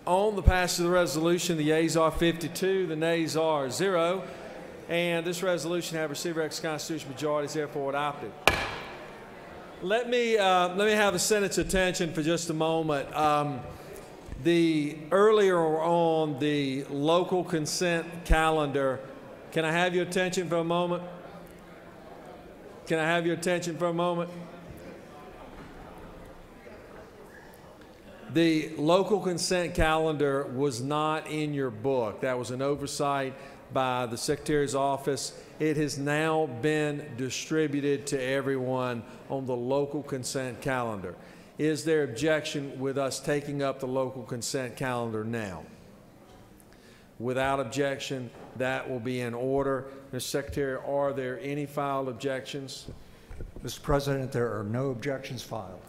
On the passage of the resolution, the yeas are 52, the nays are 0, and this resolution have received requisite constitutional majority is therefore adopted. Let me have the Senate's attention for just a moment. Earlier on the local consent calendar, can I have your attention for a moment? Can I have your attention for a moment? The local consent calendar was not in your book. That was an oversight by the Secretary's office. It has now been distributed to everyone on the local consent calendar. Is there objection with us taking up the local consent calendar now? Without objection, that will be in order. Mr. Secretary, are there any filed objections? Mr. President, there are no objections filed.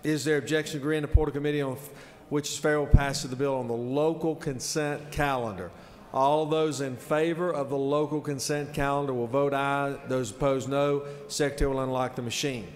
Is there objection to agree in the Report of Committee on which is favorable passage of the bill on the local consent calendar? All of those in favor of the local consent calendar will vote aye. Those opposed, no. Secretary will unlock the machine.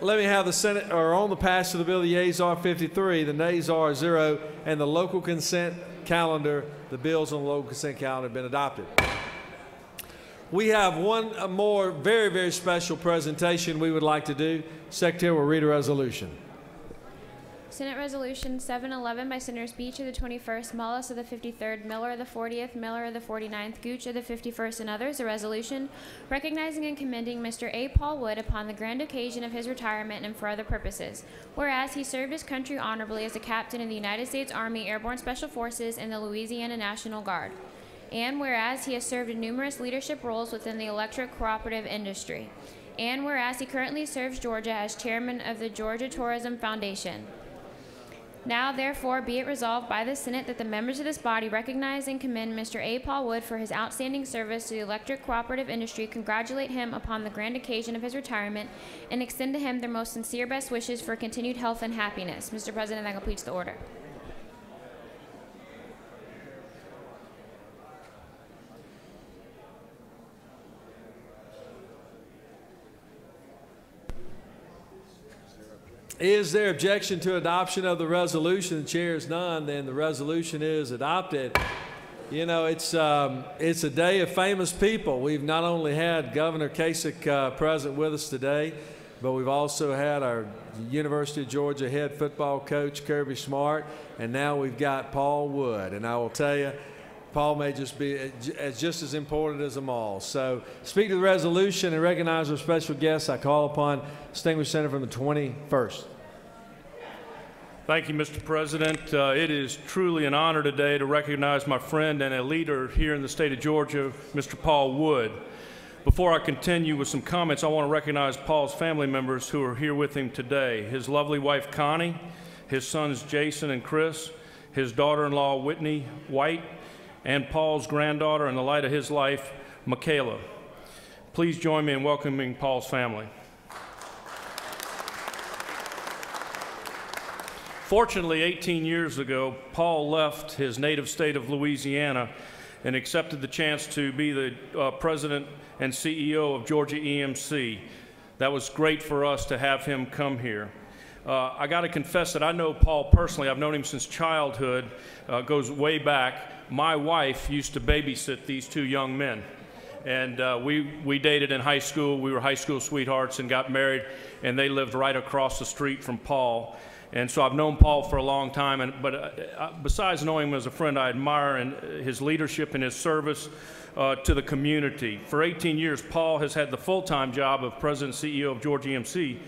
Let me have the Senate, or on the passage of the bill, the yeas are 53, the nays are 0, and the local consent calendar, the bills on the local consent calendar have been adopted. We have one more very, very special presentation we would like to do. Secretary will read a resolution. Senate Resolution 711 by Senators Beach of the 21st, Mullis of the 53rd, Miller of the 40th, Miller of the 49th, Gooch of the 51st, and others, a resolution recognizing and commending Mr. A. Paul Wood upon the grand occasion of his retirement and for other purposes. Whereas he served his country honorably as a captain in the United States Army Airborne Special Forces and the Louisiana National Guard. And whereas he has served in numerous leadership roles within the electric cooperative industry. And whereas he currently serves Georgia as chairman of the Georgia Tourism Foundation. Now, therefore, be it resolved by the Senate that the members of this body recognize and commend Mr. A. Paul Wood for his outstanding service to the electric cooperative industry, congratulate him upon the grand occasion of his retirement, and extend to him their most sincere best wishes for continued health and happiness. Mr. President, that completes the order. Is there objection to adoption of the resolution? The chair is none. Then the resolution is adopted. You know, it's a day of famous people. We've not only had Governor Kasich present with us today, but we've also had our University of Georgia head football coach, Kirby Smart, and now we've got Paul Wood. And I will tell you, Paul may just be just as important as them all. So, speak to the resolution and recognize our special guests. I call upon distinguished senator from the 21st. Thank you, Mr. President. It is truly an honor today to recognize my friend and a leader here in the state of Georgia, Mr. Paul Wood. Before I continue with some comments, I want to recognize Paul's family members who are here with him today. His lovely wife, Connie, his sons, Jason and Chris, his daughter-in-law, Whitney White, and Paul's granddaughter in the light of his life, Michaela. Please join me in welcoming Paul's family. Fortunately, 18 years ago, Paul left his native state of Louisiana and accepted the chance to be the president and CEO of Georgia EMC. That was great for us to have him come here. I got to confess that I know Paul personally. I've known him since childhood, goes way back. My wife used to babysit these two young men. And we dated in high school. We were high school sweethearts and got married, and they lived right across the street from Paul. And so I've known Paul for a long time, but besides knowing him as a friend, I admire his leadership and his service to the community. For 18 years, Paul has had the full-time job of President and CEO of Georgia EMC,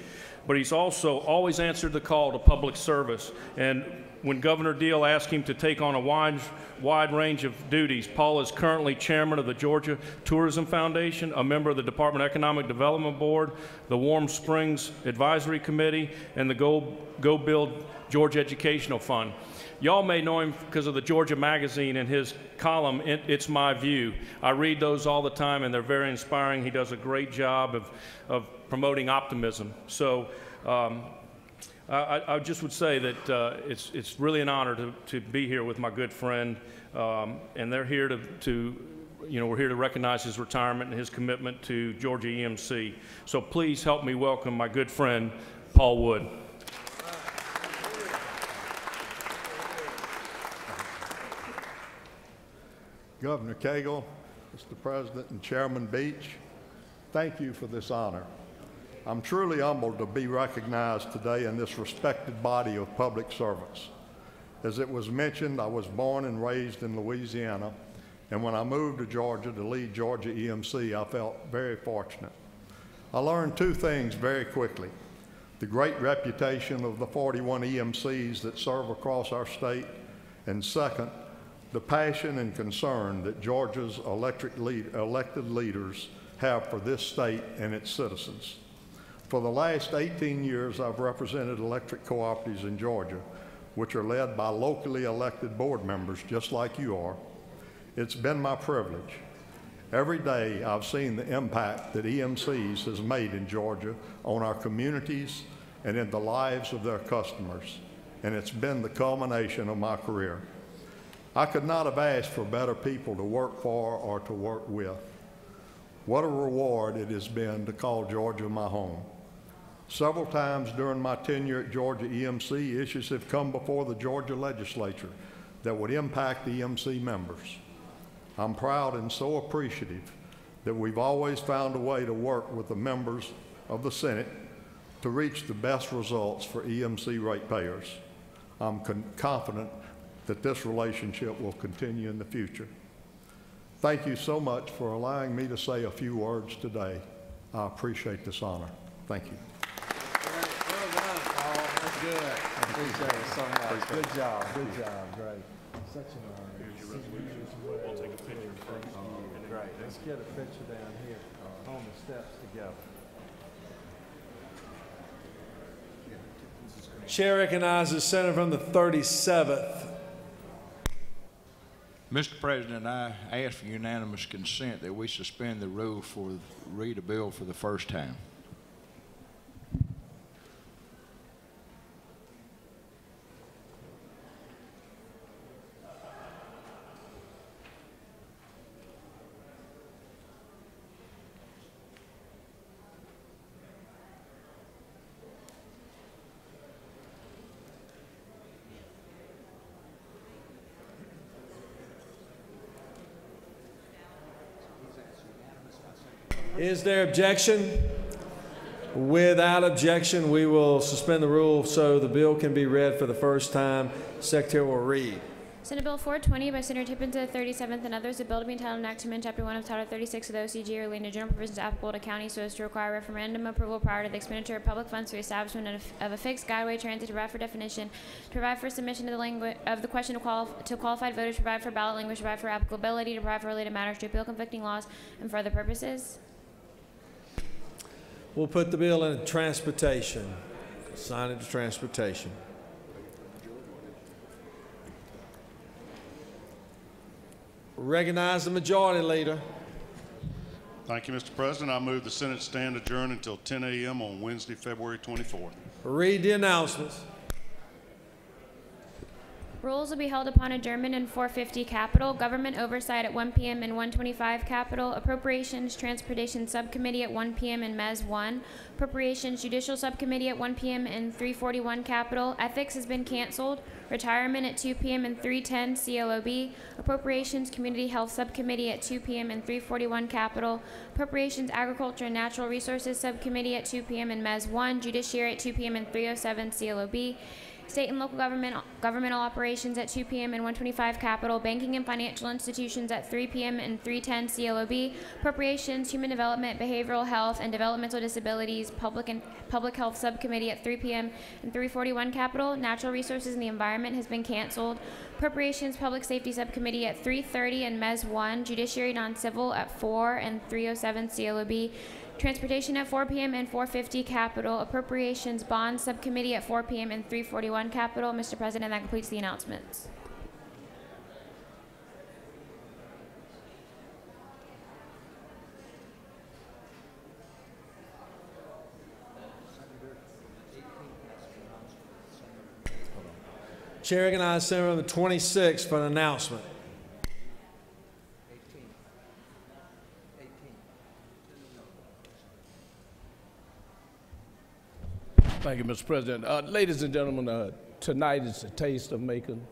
but he's also always answered the call to public service. And when Governor Deal asked him to take on a wide range of duties, Paul is currently chairman of the Georgia Tourism Foundation, a member of the Department of Economic Development Board, the Warm Springs Advisory Committee, and the Go Build Georgia Educational Fund. Y'all may know him because of the Georgia Magazine and his column, It's My View. I read those all the time, and they're very inspiring. He does a great job of promoting optimism. So I just would say that it's really an honor to be here with my good friend, and they're here we're here to recognize his retirement and his commitment to Georgia EMC. So please help me welcome my good friend, Paul Wood. Governor Cagle, Mr. President, and Chairman Beach, thank you for this honor. I'm truly humbled to be recognized today in this respected body of public servants. As it was mentioned, I was born and raised in Louisiana, and when I moved to Georgia to lead Georgia EMC, I felt very fortunate. I learned two things very quickly: the great reputation of the 41 EMCs that serve across our state, and second, the passion and concern that Georgia's elected leaders have for this state and its citizens. For the last 18 years, I've represented electric cooperatives in Georgia, which are led by locally elected board members just like you are. It's been my privilege. Every day I've seen the impact that EMCs has made in Georgia on our communities and in the lives of their customers, and it's been the culmination of my career. I could not have asked for better people to work for or to work with. What a reward it has been to call Georgia my home. Several times during my tenure at Georgia EMC, issues have come before the Georgia legislature that would impact EMC members. I'm proud and so appreciative that we've always found a way to work with the members of the Senate to reach the best results for EMC ratepayers. I'm confident that this relationship will continue in the future. Thank you so much for allowing me to say a few words today. I appreciate this honor. Thank you. Well done, Paul. That's good. I appreciate it so much. Good job. Good job. Great. Such an honor. Here's your resolution. We'll take a picture. Great. Let's get a picture down here on the steps together. Chair recognizes Senator from the 37th. Mr. President, I ask for unanimous consent that we suspend the rule for read a bill for the first time. Is there objection? Without objection, we will suspend the rule so the bill can be read for the first time. Secretary will read. Senate Bill 420 by Senator Tippins of the 37th and others, a bill to be entitled an act to amend Chapter 1 of Title 36 of the OCG relating to general provisions applicable to counties so as to require referendum approval prior to the expenditure of public funds for the establishment of a fixed guideway transit to provide for definition, to provide for submission of the language of the question to qualified voters, to provide for ballot language, to provide for applicability, to provide for related matters, to appeal conflicting laws, and for other purposes. We'll put the bill in transportation. Sign it to transportation. Recognize the majority leader. Thank you, Mr. President. I move the Senate stand adjourned until 10 a.m. on Wednesday, February 24th. Read the announcements. Rules will be held upon adjournment in 450 Capitol, Government Oversight at 1 p.m. in 125 Capitol, Appropriations Transportation Subcommittee at 1 p.m. in Mez 1, Appropriations Judicial Subcommittee at 1 p.m. in 341 Capitol, Ethics has been canceled, Retirement at 2 p.m. in 310 CLOB, Appropriations Community Health Subcommittee at 2 p.m. in 341 Capitol, Appropriations Agriculture and Natural Resources Subcommittee at 2 p.m. in Mez 1, Judiciary at 2 p.m. in 307 CLOB, State and local governmental operations at 2 p.m. in 125 Capitol, banking and financial institutions at 3 p.m. in 310 CLOB, appropriations, human development, behavioral health, and developmental disabilities, public health subcommittee at 3 p.m. in 341 Capitol, natural resources and the environment has been canceled, appropriations, public safety subcommittee at 3:30 in Mez 1, judiciary non-civil at 4 and 307 CLOB, Transportation at 4 p.m. and 450 Capitol. Appropriations Bond Subcommittee at 4 p.m. and 341 Capitol. Mr. President, that completes the announcements. Chair recognizes Senator on the 26th for an announcement. Thank you, Mr. President. Ladies and gentlemen, tonight is a taste of Macon.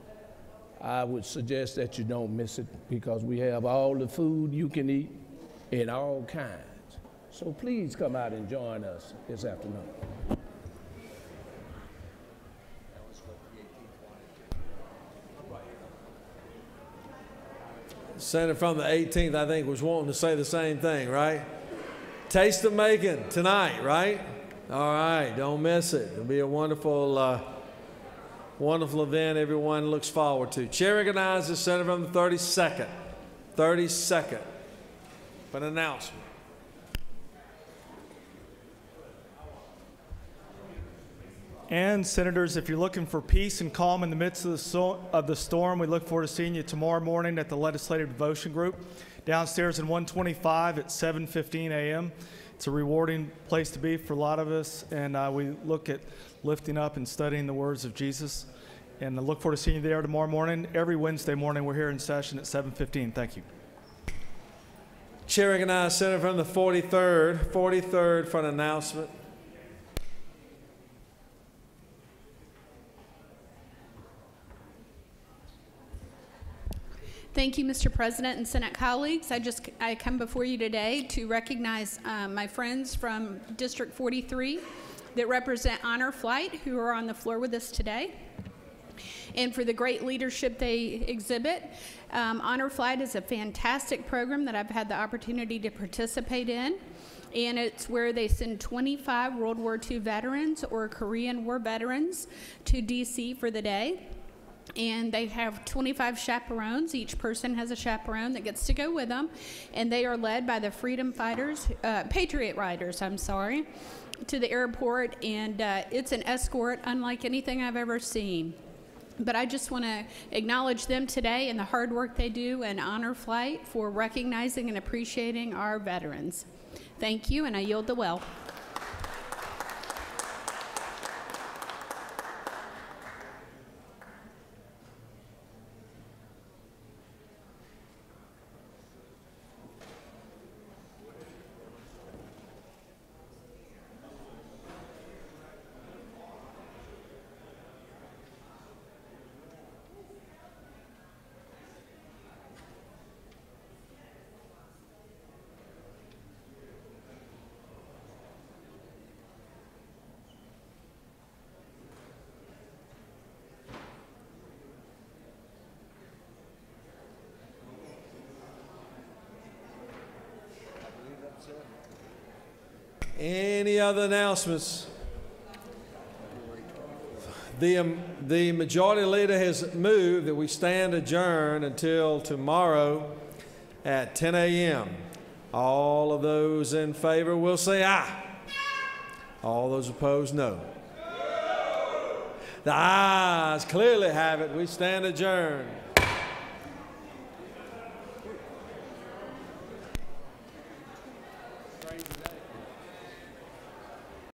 I would suggest that you don't miss it because we have all the food you can eat in all kinds. So please come out and join us this afternoon. Senator from the 18th, I think, was wanting to say the same thing, right? Taste of Macon tonight, right? All right, don't miss it. It'll be a wonderful, wonderful event everyone looks forward to. Chair recognizes Senator from the 32nd. 32nd for an announcement. And Senators, if you're looking for peace and calm in the midst of the storm, we look forward to seeing you tomorrow morning at the Legislative Devotion Group downstairs in 125 at 7:15 a.m. It's a rewarding place to be for a lot of us, and we look at lifting up and studying the words of Jesus. And I look forward to seeing you there tomorrow morning. Every Wednesday morning, we're here in session at 7:15. Thank you. Chair recognizes Senator from the 43rd for an announcement. Thank you, Mr. President and Senate colleagues. I come before you today to recognize my friends from District 43 that represent Honor Flight, who are on the floor with us today, and for the great leadership they exhibit. Honor Flight is a fantastic program that I've had the opportunity to participate in, and it's where they send 25 World War II veterans or Korean War veterans to D.C. for the day. And they have 25 chaperones. Each person has a chaperone that gets to go with them. And they are led by the Freedom Fighters, Patriot Riders, I'm sorry, to the airport. And it's an escort unlike anything I've ever seen. But I just want to acknowledge them today and the hard work they do and honor Flight for recognizing and appreciating our veterans. Thank you, and I yield the well. Any other announcements? The majority leader has moved that we stand adjourned until tomorrow at 10 a.m. All of those in favor will say aye. All those opposed, no. The ayes clearly have it. We stand adjourned.